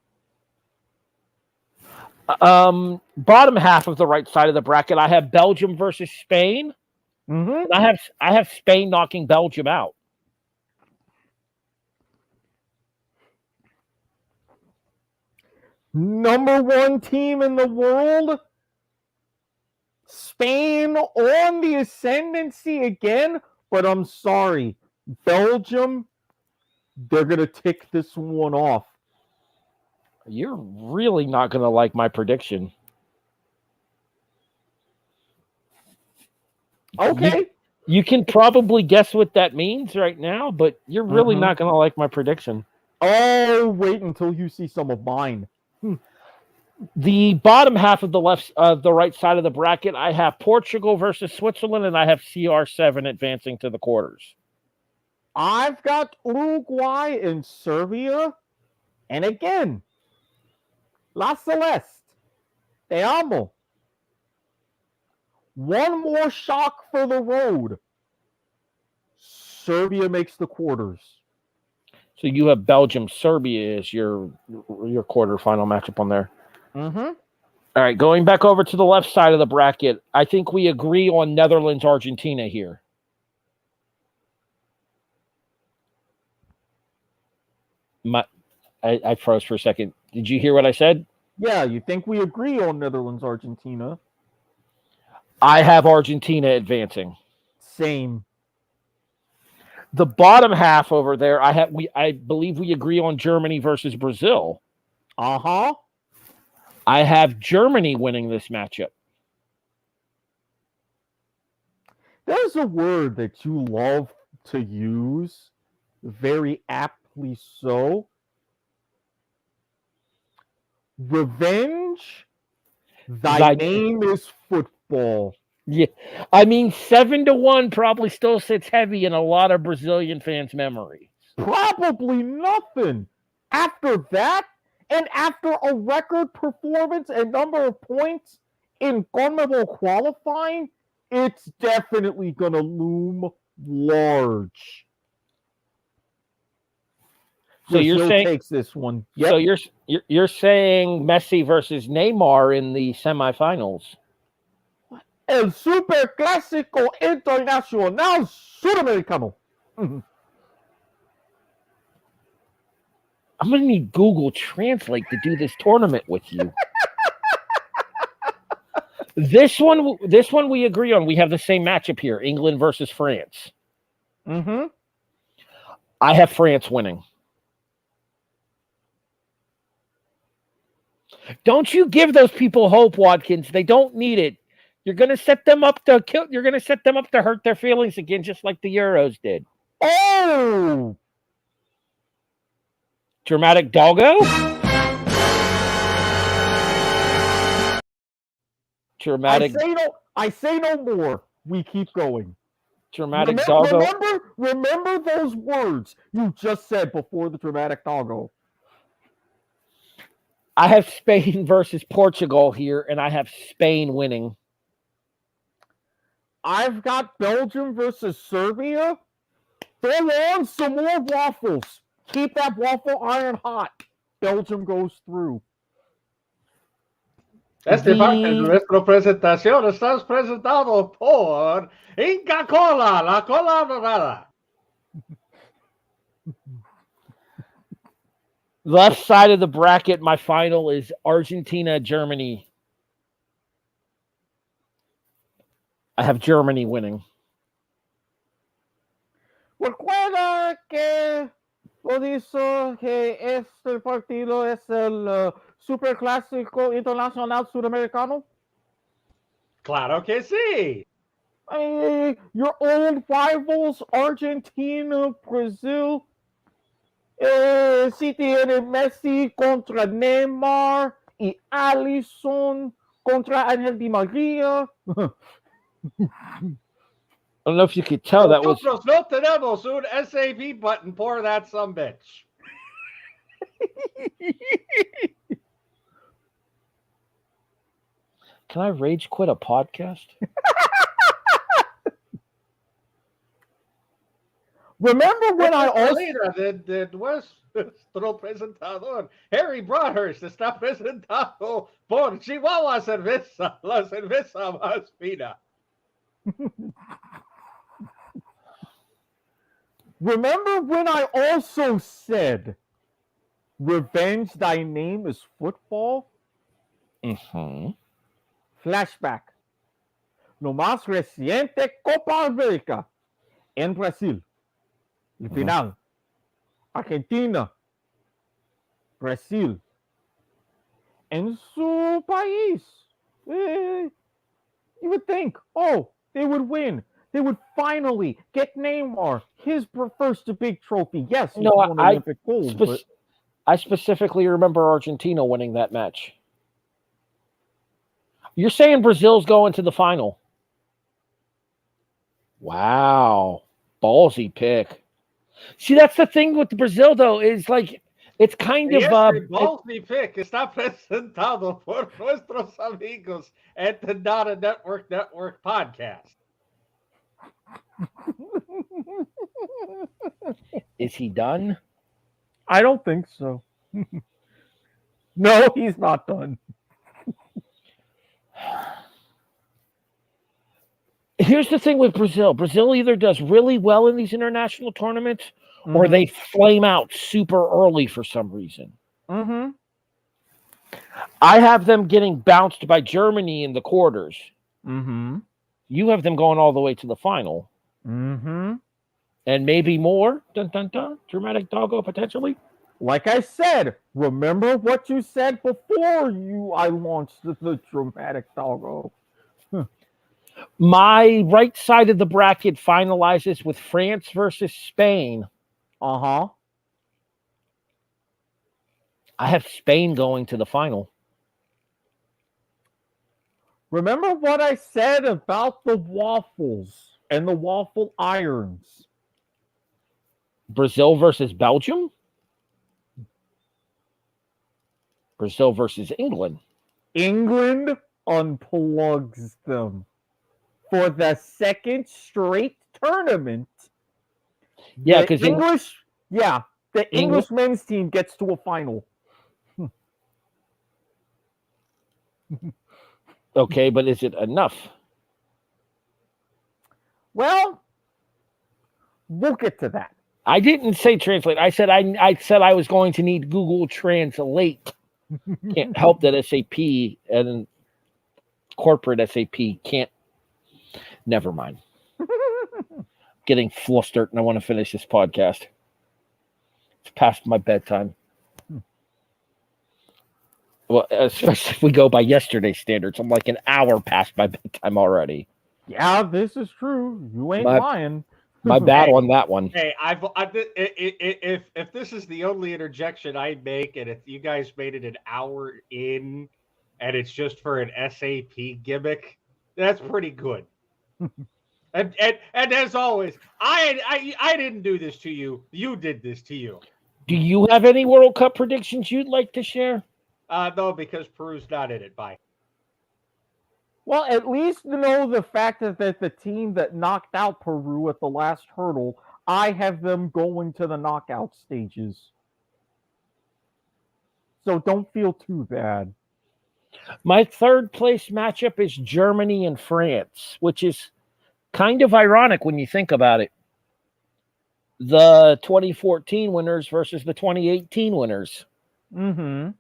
Bottom half of the right side of the bracket, I have Belgium versus Spain. Mm-hmm. And I have Spain knocking Belgium out. Number 1 team in the world, Spain on the ascendancy again, but I'm sorry, Belgium, they're going to tick this one off. You're really not going to like my prediction. Okay. You can probably guess what that means right now, but you're really not going to like my prediction. Oh, wait until you see some of mine. The bottom half of the right side of the bracket, I have Portugal versus Switzerland, and I have CR7 advancing to the quarters. I've got Uruguay and Serbia, and again, La Celeste, te amo. One more shock for the road. Serbia makes the quarters. So you have Belgium, Serbia is your quarterfinal matchup on there. Mm-hmm. All right, going back over to the left side of the bracket, I think we agree on Netherlands, Argentina here. I froze for a second. Did you hear what I said? Yeah, you think we agree on Netherlands, Argentina? I have Argentina advancing. Same. The bottom half over there, I believe we agree on Germany versus Brazil. Uh-huh. I have Germany winning this matchup. There's a word that you love to use, very aptly so. Revenge. Thy name is football. Yeah, I mean 7-1 probably still sits heavy in a lot of Brazilian fans' memory. Probably nothing. After that, and after a record performance and number of points in CONMEBOL qualifying, it's definitely going to loom large. So you're saying takes this one. Yep. So you're saying Messi versus Neymar in the semifinals. El Super Clásico Internacional Sudamericano. I'm going to need Google Translate to do this tournament with you. This one we agree on. We have the same matchup here, England versus France. Mm-hmm. I have France winning. Don't you give those people hope, Watkins. They don't need it. You're going to set them up to kill. You're going to set them up to hurt their feelings again, just like the Euros did. Oh! Dramatic doggo? Dramatic. I say no more. We keep going. Dramatic doggo. Remember those words you just said before the dramatic doggo. I have Spain versus Portugal here, and I have Spain winning. I've got Belgium versus Serbia. Throw on some more waffles. Keep that waffle iron hot. Belgium goes through. Este parte de nuestra presentación está presentado por Inca Cola, la cola dorada. Left side of the bracket, my final is Argentina, Germany. I have Germany winning. Recuerda que lo dicho que este partido es el Superclásico Internacional Sudamericano. Claro que sí. Your old rivals, Argentina, Brazil. Sí tiene Messi contra Neymar y Alisson contra Ángel Di María. I don't know if you could tell that was. Nosotros no tenemos un SAP button for that sumbitch. Can I rage quit a podcast? Remember when I also de nuestro presentador Harry Broadhurst está presentado por Chihuahua Cerveza, la cerveza más fina. remember when I also said, "Revenge, thy name is football." Mm-hmm. Flashback. No más reciente Copa América en Brasil. El final. Argentina. Brasil. En su país. You would think, oh, they would win. They would finally get Neymar his first big trophy. Yes, he won Olympic gold. But I specifically remember Argentina winning that match. You're saying Brazil's going to the final? Wow. Ballsy pick. See, that's the thing with Brazil, though, is like it's kind of ballsy pick está presentado por nuestros amigos at the Data Network podcast. Is he done? I don't think so. No, he's not done. Here's the thing with Brazil. Brazil either does really well in these international tournaments or they flame out super early for some reason. Mm-hmm. I have them getting bounced by Germany in the quarters. Mm-hmm. You have them going all the way to the final. Mm-hmm. And maybe more. Dun, dun, dun. Dramatic doggo, potentially. Like I said, remember what you said before I launched the dramatic doggo. My right side of the bracket finalizes with France versus Spain. Uh-huh. I have Spain going to the final. Remember what I said about the waffles and the waffle irons? Brazil versus Belgium? Brazil versus England. England unplugs them for the second straight tournament. Yeah, because the English men's team gets to a final. Okay, but is it enough? Well, we'll get to that. I didn't say translate. I said I was going to need Google Translate. Can't help that SAP and corporate SAP can't. Never mind. Getting flustered, and I want to finish this podcast. It's past my bedtime. Well, especially if we go by yesterday's standards, I'm like an hour past my bedtime already. Yeah, this is true. You ain't lying. My bad on that one. Hey, if this is the only interjection I make, and if you guys made it an hour in, and it's just for an SAP gimmick, that's pretty good. and as always, I didn't do this to you. You did this to you. Do you have any World Cup predictions you'd like to share? No, because Peru's not in it. Bye. Well, at least know the fact that the team that knocked out Peru at the last hurdle, I have them going to the knockout stages. So don't feel too bad. My third place matchup is Germany and France, which is kind of ironic when you think about it. The 2014 winners versus the 2018 winners. Mm-hmm.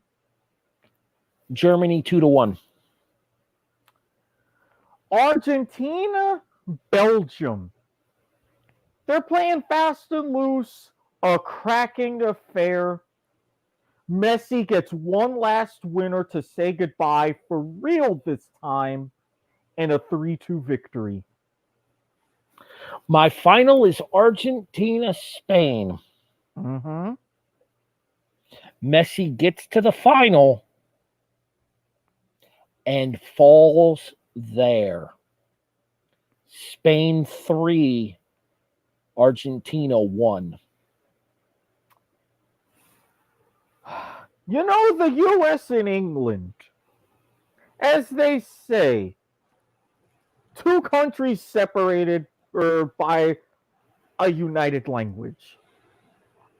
Germany 2-1. Argentina, Belgium. They're playing fast and loose. A cracking affair. Messi gets one last winner to say goodbye for real this time, and a 3-2 victory. My final is Argentina, Spain. Mm-hmm. Messi gets to the final and falls there. Spain 3, Argentina 1. You know, the U.S. and England, as they say, two countries separated by a united language,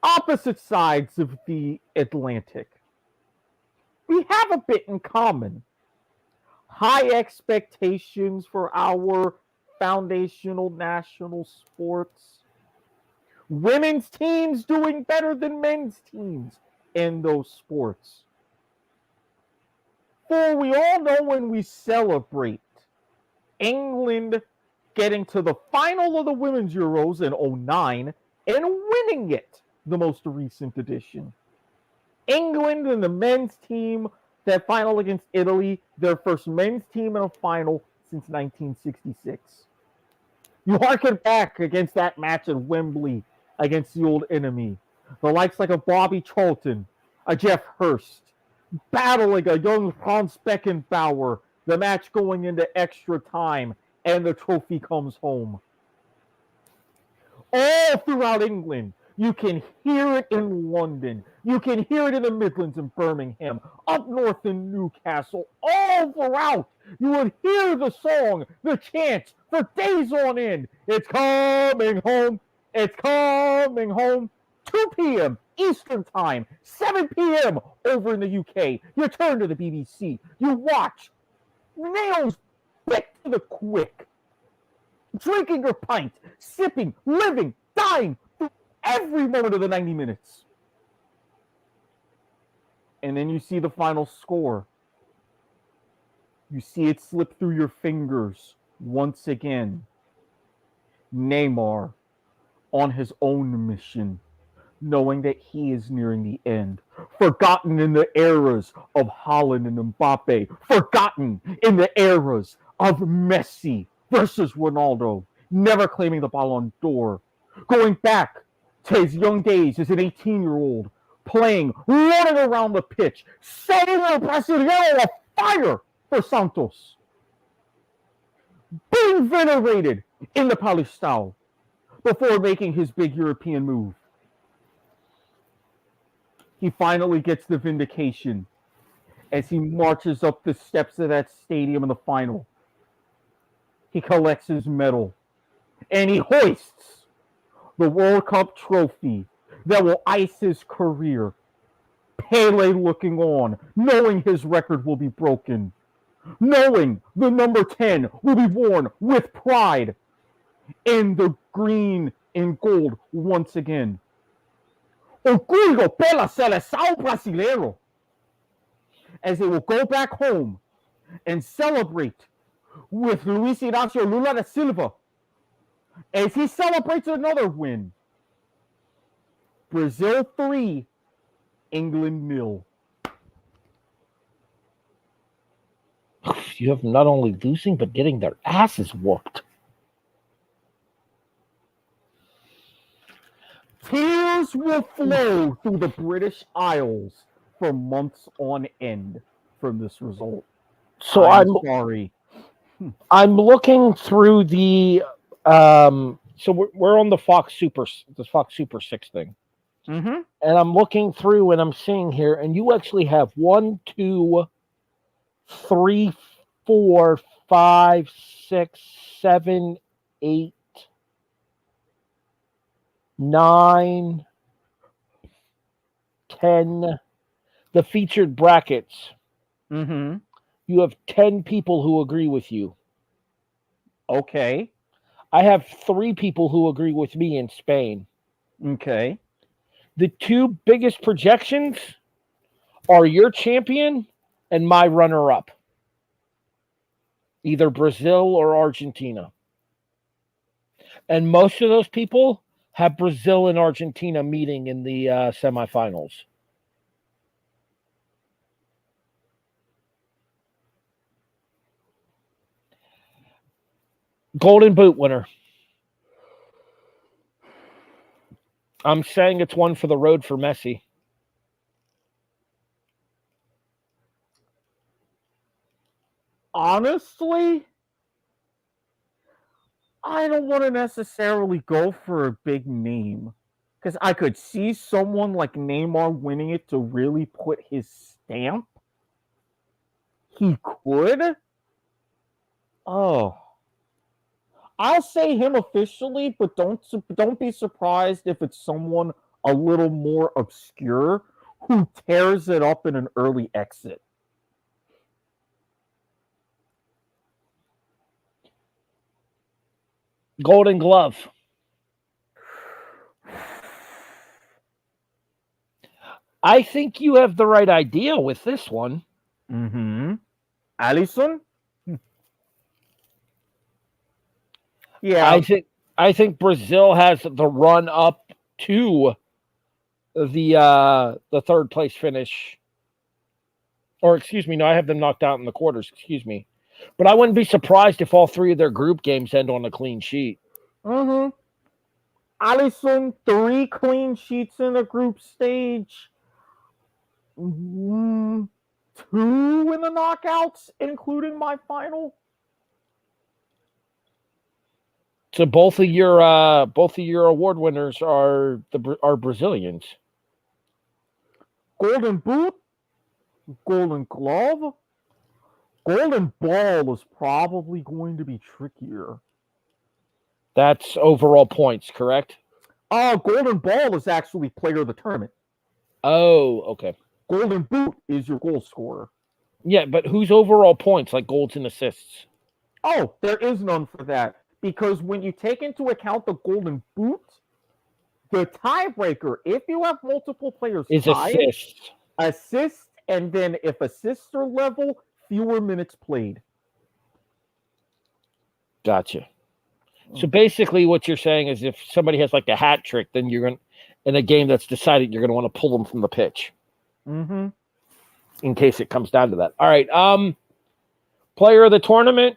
opposite sides of the Atlantic. We have a bit in common. High expectations for our foundational national sports. Women's teams doing better than men's teams in those sports. For we all know when we celebrate England getting to the final of the Women's Euros in 2009 and winning it, the most recent edition. England and the men's team, that final against Italy, their first men's team in a final since 1966. You harken back against that match at Wembley against the old enemy. The likes like a Bobby Charlton, a Jeff Hurst, battling a young Franz Beckenbauer, the match going into extra time, and the trophy comes home. All throughout England, you can hear it in London. You can hear it in the Midlands and Birmingham, up north in Newcastle, all throughout. You would hear the song, the chant, for days on end. It's coming home. It's coming home. 2 p.m. Eastern Time, 7 p.m. over in the UK. You turn to the BBC. You watch. Nails bit to the quick. Drinking your pint, sipping, living, dying through every moment of the 90 minutes. And then you see the final score. You see it slip through your fingers once again. Neymar on his own mission, knowing that he is nearing the end. Forgotten in the eras of Haaland and Mbappe. Forgotten in the eras of Messi versus Ronaldo. Never claiming the Ballon d'Or. Going back to his young days as an 18-year-old. Playing, running around the pitch. Setting the Brasileiro afire for Santos. Being venerated in the Paulistão before making his big European move. He finally gets the vindication as he marches up the steps of that stadium in the final. He collects his medal and he hoists the World Cup trophy that will ice his career. Pele looking on, knowing his record will be broken, knowing the number 10 will be worn with pride in the green and gold once again. Orgulho pela seleção brasileiro, as they will go back home and celebrate with Luis Inácio Lula da Silva as he celebrates another win. Brazil 3, England 0. You have not only losing, but getting their asses whooped. Tears will flow through the British Isles for months on end from this result. So I'm sorry. I'm looking through the so we're on the Fox Super 6 thing. Mm-hmm. And I'm looking through and I'm seeing here, and you actually have 1, 2, 3, 4, 5, 6, 7, 8, 9, 10. The featured brackets. Mm-hmm. You have 10 people who agree with you. Okay. I have 3 people who agree with me in Spain. Okay. The 2 biggest projections are your champion and my runner-up. Either Brazil or Argentina. And most of those people have Brazil and Argentina meeting in the semifinals. Golden Boot winner. I'm saying it's one for the road for Messi. Honestly, I don't want to necessarily go for a big name because I could see someone like Neymar winning it to really put his stamp. He could. Oh, I'll say him officially, but don't be surprised if it's someone a little more obscure who tears it up in an early exit. Golden Glove. I think you have the right idea with this one. Mm-hmm. Alisson? Yeah. I think Brazil has the run up to the third place finish. Or excuse me, no, I have them knocked out in the quarters, excuse me. But I wouldn't be surprised if all three of their group games end on a clean sheet. Mm-hmm. Alisson, 3 clean sheets in the group stage. 2 in the knockouts, including my final. So both of your award winners are Brazilians. Golden Boot, Golden Glove, Golden Ball is probably going to be trickier. That's overall points, correct? Golden Ball is actually player of the tournament. Oh, okay. Golden Boot is your goal scorer. Yeah, but who's overall points, like goals and assists? Oh, there is none for that. Because when you take into account the Golden Boot, the tiebreaker, if you have multiple players is tied, assists, and then if assists are level, fewer minutes played. Gotcha. So basically what you're saying is if somebody has like a hat trick, then you're going to, in a game that's decided, you're going to want to pull them from the pitch. Mm-hmm. In case it comes down to that. All right. Player of the tournament.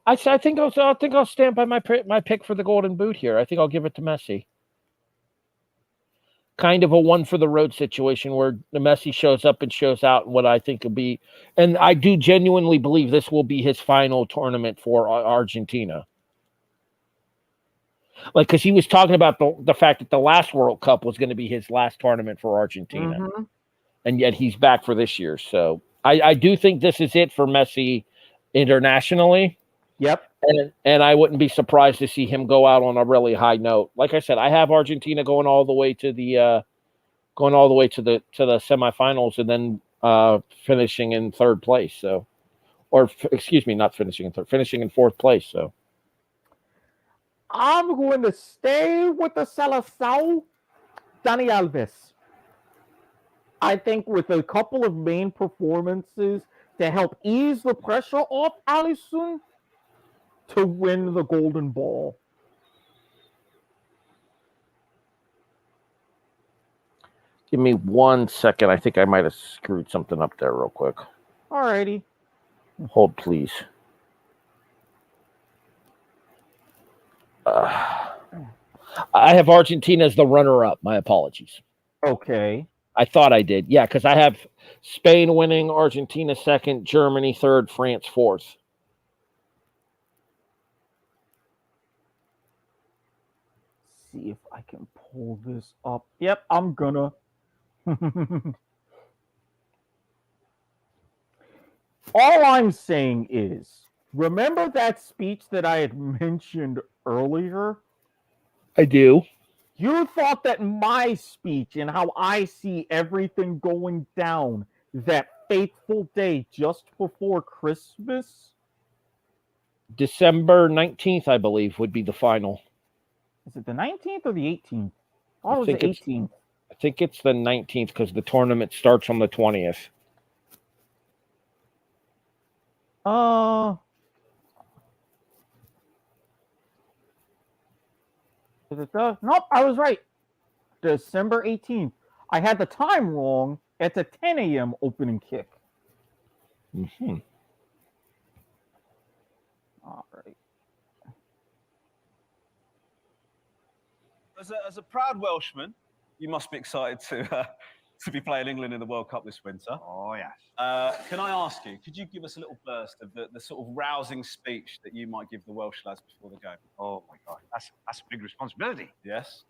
I think I'll stand by my pick for the Golden Boot here. I think I'll give it to Messi. Kind of a one for the road situation where the Messi shows up and shows out what I think will be, and I do genuinely believe this will be his final tournament for Argentina. Like, because he was talking about the fact that the last World Cup was going to be his last tournament for Argentina, and yet he's back for this year. So I do think this is it for Messi internationally. Yep. And I wouldn't be surprised to see him go out on a really high note. Like I said, I have Argentina going all the way to the semifinals and then finishing in third place. So, excuse me, not finishing in third, finishing in fourth place. So, I'm going to stay with the Seleção, Dani Alves. I think with a couple of main performances to help ease the pressure off Alisson to win the Golden Ball. Give me 1 second. I think I might have screwed something up there real quick. Alrighty. Hold, please. I have Argentina as the runner-up. My apologies. Okay. I thought I did. Yeah, because I have Spain winning, Argentina second, Germany third, France fourth. See if I can pull this up. Yep, I'm gonna. All I'm saying is, remember that speech that I had mentioned earlier? I do. You thought that my speech and how I see everything going down that fateful day just before Christmas? December 19th, I believe, would be the final. Is it the 19th or the 18th? Oh, it was the 18th. I think it's the 19th because the tournament starts on the 20th. Is it the? Nope, I was right. December 18th. I had the time wrong. It's a 10 a.m. opening kick. Mm-hmm. All right. as a proud Welshman, you must be excited to be playing England in the World Cup this winter. Oh, yes. Can I ask you, could you give us a little burst of the sort of rousing speech that you might give the Welsh lads before the game? Oh, my God. That's a big responsibility. Yes?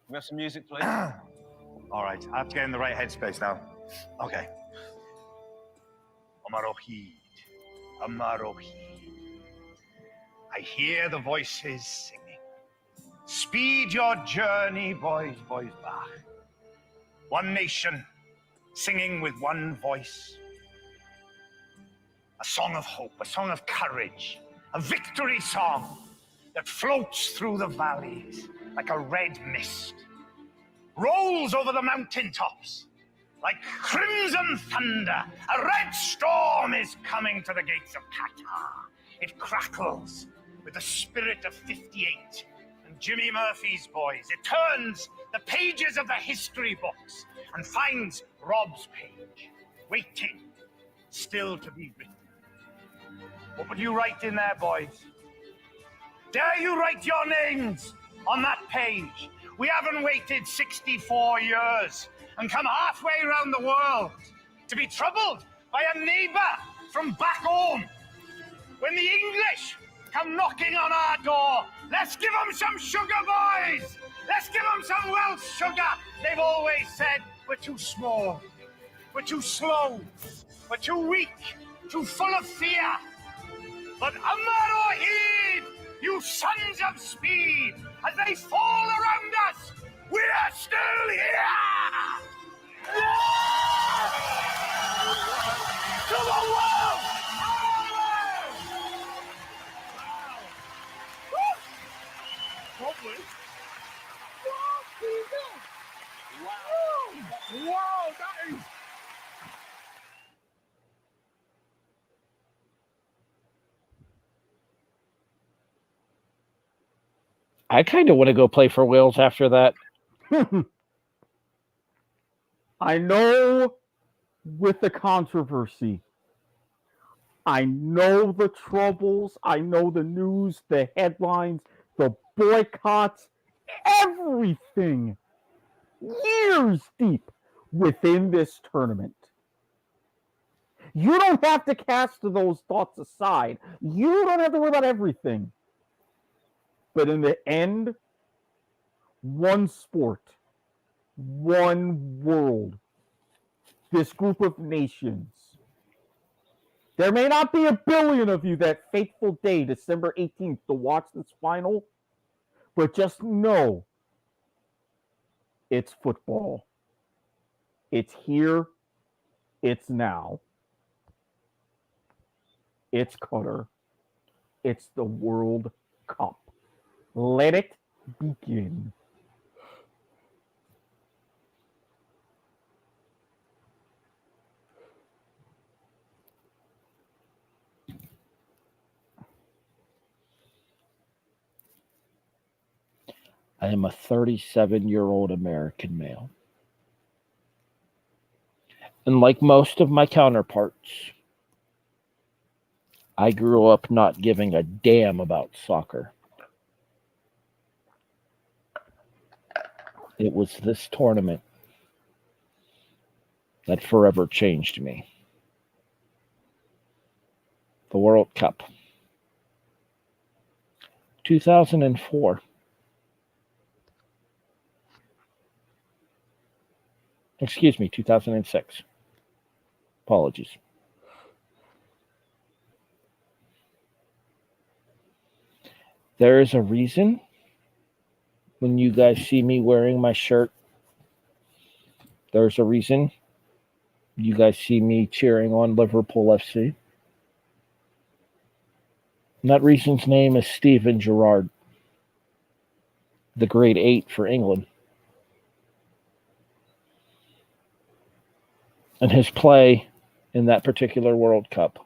Can we have some music, please? All right. I have to get in the right headspace now. Okay. Amarohid. Amarohid. I hear the voices singing. Speed your journey, boys, boys, back. One nation, singing with one voice. A song of hope, a song of courage, a victory song that floats through the valleys like a red mist, rolls over the mountaintops like crimson thunder. A red storm is coming to the gates of Qatar. It crackles with the spirit of 58 and Jimmy Murphy's boys. It turns the pages of the history books and finds Rob's page, waiting, still to be written. What would you write in there, boys? Dare you write your names on that page? We haven't waited 64 years and come halfway around the world to be troubled by a neighbor from back home. When the English come knocking on our door, let's give them some sugar, boys. Let's give them some Welsh sugar. They've always said we're too small, we're too slow, we're too weak, too full of fear. But Amarohid, you sons of speed, as they fall around us, we are still here! Yeah! To the world! Wow, that is... I kind of want to go play for Wales after that. I know with the controversy, I know the troubles, I know the news, the headlines, the boycotts, everything years deep within this tournament. You don't have to cast those thoughts aside. You don't have to worry about everything. But in the end, one sport, one world, this group of nations. There may not be a billion of you that fateful day, December 18th, to watch this final, but just know it's football. It's here. It's now. It's Qatar. It's the World Cup. Let it begin. I am a 37-year-old American male. And like most of my counterparts, I grew up not giving a damn about soccer. It was this tournament that forever changed me. The World Cup. 2004. Excuse me, 2006. Apologies. There is a reason when you guys see me wearing my shirt. There's a reason you guys see me cheering on Liverpool FC. And that reason's name is Steven Gerrard, the grade 8 for England. And his play in that particular World Cup,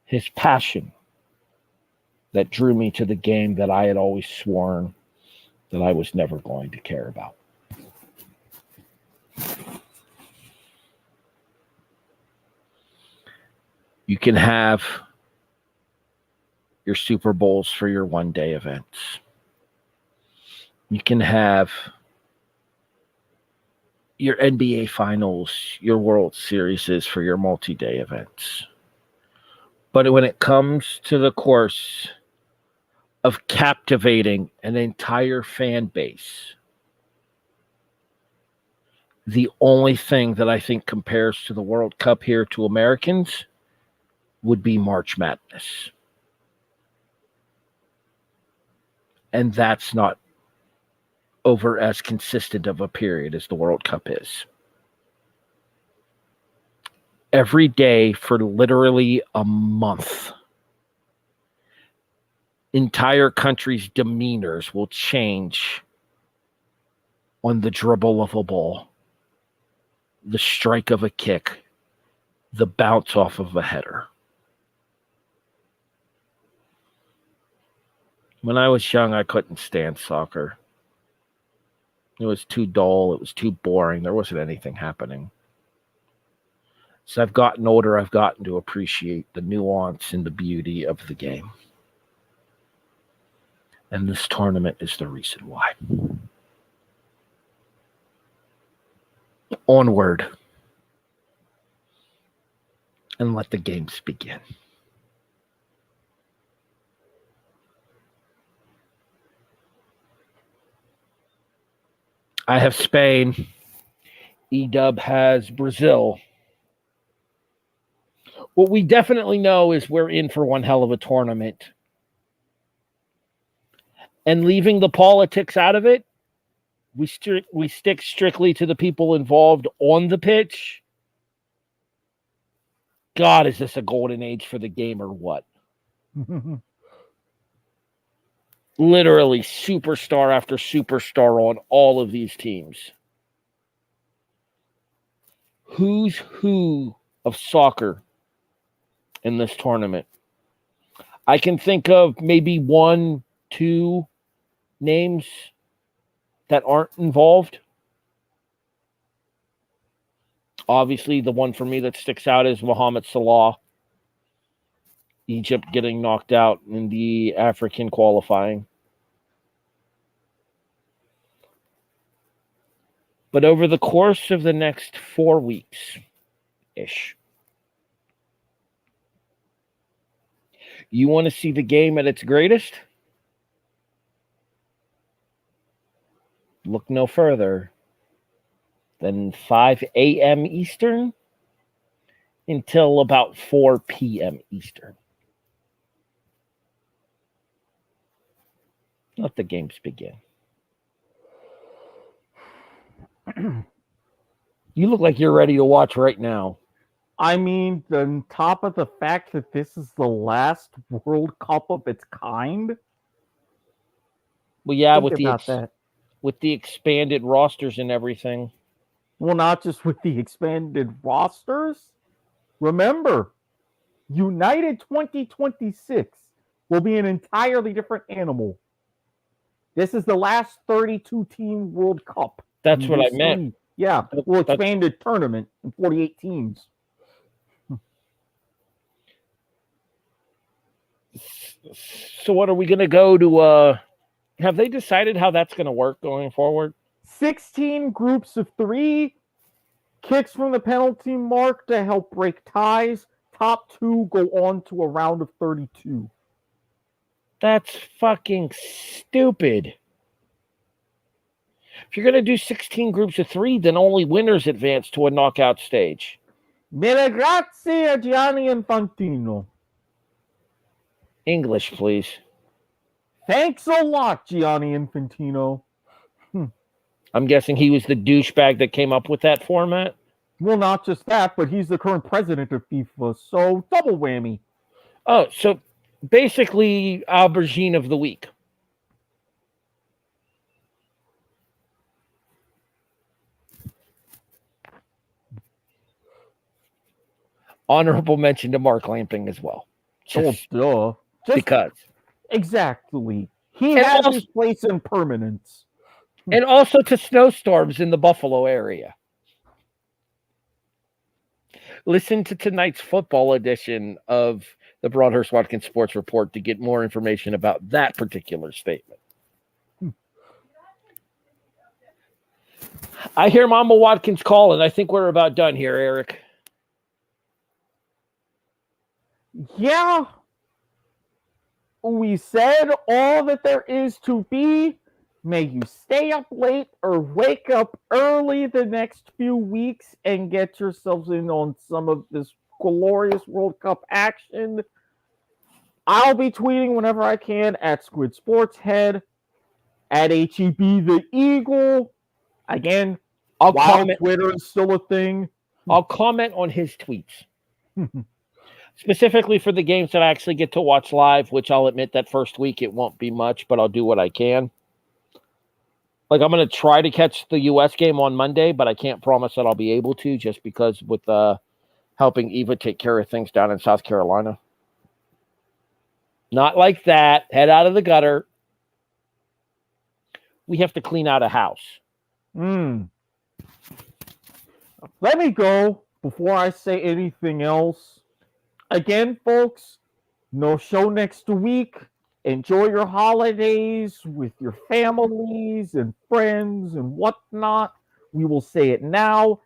his passion that drew me to the game that I had always sworn that I was never going to care about. You can have your Super Bowls for your one-day events. You can have your NBA Finals, your World Series for your multi-day events. But when it comes to the course of captivating an entire fan base, the only thing that I think compares to the World Cup here to Americans would be March Madness. And that's not over as consistent of a period as the World Cup is. Every day for literally a month, entire countries' demeanors will change on the dribble of a ball, the strike of a kick, the bounce off of a header. When I was young, I couldn't stand soccer. It was too dull. It was too boring. There wasn't anything happening. As I've gotten older, I've gotten to appreciate the nuance and the beauty of the game. And this tournament is the reason why. Onward. And let the games begin. I have Spain. E-Dub has Brazil. What we definitely know is we're in for one hell of a tournament. And leaving the politics out of it, we stick strictly to the people involved on the pitch. God, is this a golden age for the game or what? Literally superstar after superstar on all of these teams. Who's who of soccer in this tournament? I can think of maybe 1, 2 names that aren't involved. Obviously, the one for me that sticks out is Mohamed Salah. Egypt getting knocked out in the African qualifying. But over the course of the next 4 weeks-ish, you want to see the game at its greatest? Look no further than 5 a.m. Eastern until about 4 p.m. Eastern. Let the games begin. You look like you're ready to watch right now. I mean, on top of the fact that this is the last World Cup of its kind. Well, yeah, that. With the expanded rosters and everything. Well, not just with the expanded rosters. Remember, United 2026 will be an entirely different animal. This is the last 32-team World Cup. That's what I meant. Yeah, we'll expanded tournament in 48 teams. So what are we going to go to? Have they decided how that's going to work going forward? 16 groups of 3, kicks from the penalty mark to help break ties. Top 2 go on to a round of 32. That's fucking stupid. If you're going to do 16 groups of 3, then only winners advance to a knockout stage. Mille grazie, Gianni Infantino. English, please. Thanks a lot, Gianni Infantino. I'm guessing he was the douchebag that came up with that format? Well, not just that, but he's the current president of FIFA, so double whammy. Oh, so basically aubergine of the week. Honorable mention to Mark Lamping as well. Just because. Exactly. He has his place in permanence. And also to snowstorms in the Buffalo area. Listen to tonight's football edition of the Broadhurst-Watkins Sports Report to get more information about that particular statement. I hear Mama Watkins calling. I think we're about done here, Erik. Yeah. We said all that there is to be. May you stay up late or wake up early the next few weeks and get yourselves in on some of this glorious World Cup action. I'll be tweeting whenever I can at Squid Sports Head, at HEB the Eagle. Again, I'll while comment. Twitter is still a thing. I'll comment on his tweets. Specifically for the games that I actually get to watch live, which I'll admit that first week it won't be much, but I'll do what I can. Like, I'm going to try to catch the U.S. game on Monday, but I can't promise that I'll be able to, just because with helping Eva take care of things down in South Carolina. Not like that. Head out of the gutter. We have to clean out a house. Let me go before I say anything else. Again, folks, no show next week. Enjoy your holidays with your families and friends and whatnot. We will say it now.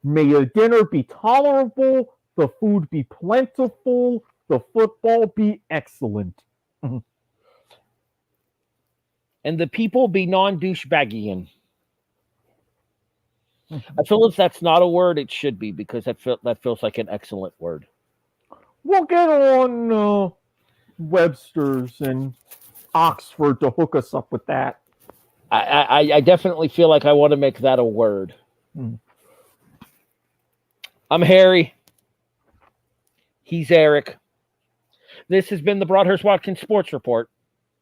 May your dinner be tolerable, the food be plentiful, the football be excellent. And the people be non-douchebaggian. I feel if that's not a word, it should be, because that feels like an excellent word. We'll get on Webster's and Oxford to hook us up with that. I definitely feel like I want to make that a word. I'm Harry. He's Erik. This has been the Broadhurst-Watkins Sports Report.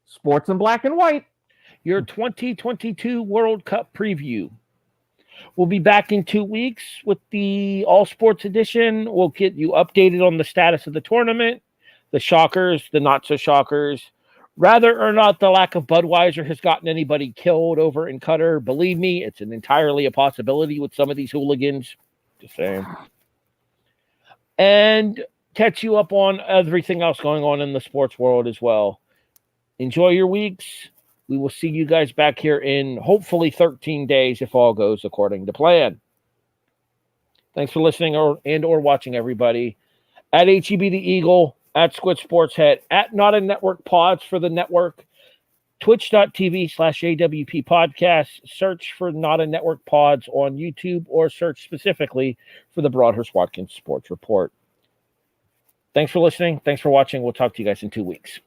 Sports in black and white. Your 2022 World Cup preview. We'll be back in 2 weeks with the All Sports Edition. We'll get you updated on the status of the tournament, the shockers, the not-so-shockers. Whether or not the lack of Budweiser has gotten anybody killed over in Qatar, believe me, it's entirely a possibility with some of these hooligans. Just saying. And catch you up on everything else going on in the sports world as well. Enjoy your weeks. We will see you guys back here in hopefully 13 days if all goes according to plan. Thanks for listening or watching, everybody. At HEB the Eagle, at Squid Sports Head, at Not a Network Pods for the network, twitch.tv/AWP Podcast. Search for Not a Network Pods on YouTube or search specifically for the Broadhurst-Watkins Sports Report. Thanks for listening. Thanks for watching. We'll talk to you guys in 2 weeks.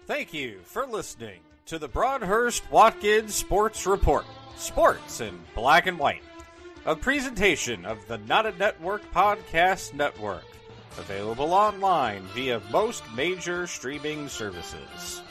Thank you for listening to the Broadhurst-Watkins Sports Report, Sports in Black and White, a presentation of the Not a Network Podcast Network, available online via most major streaming services.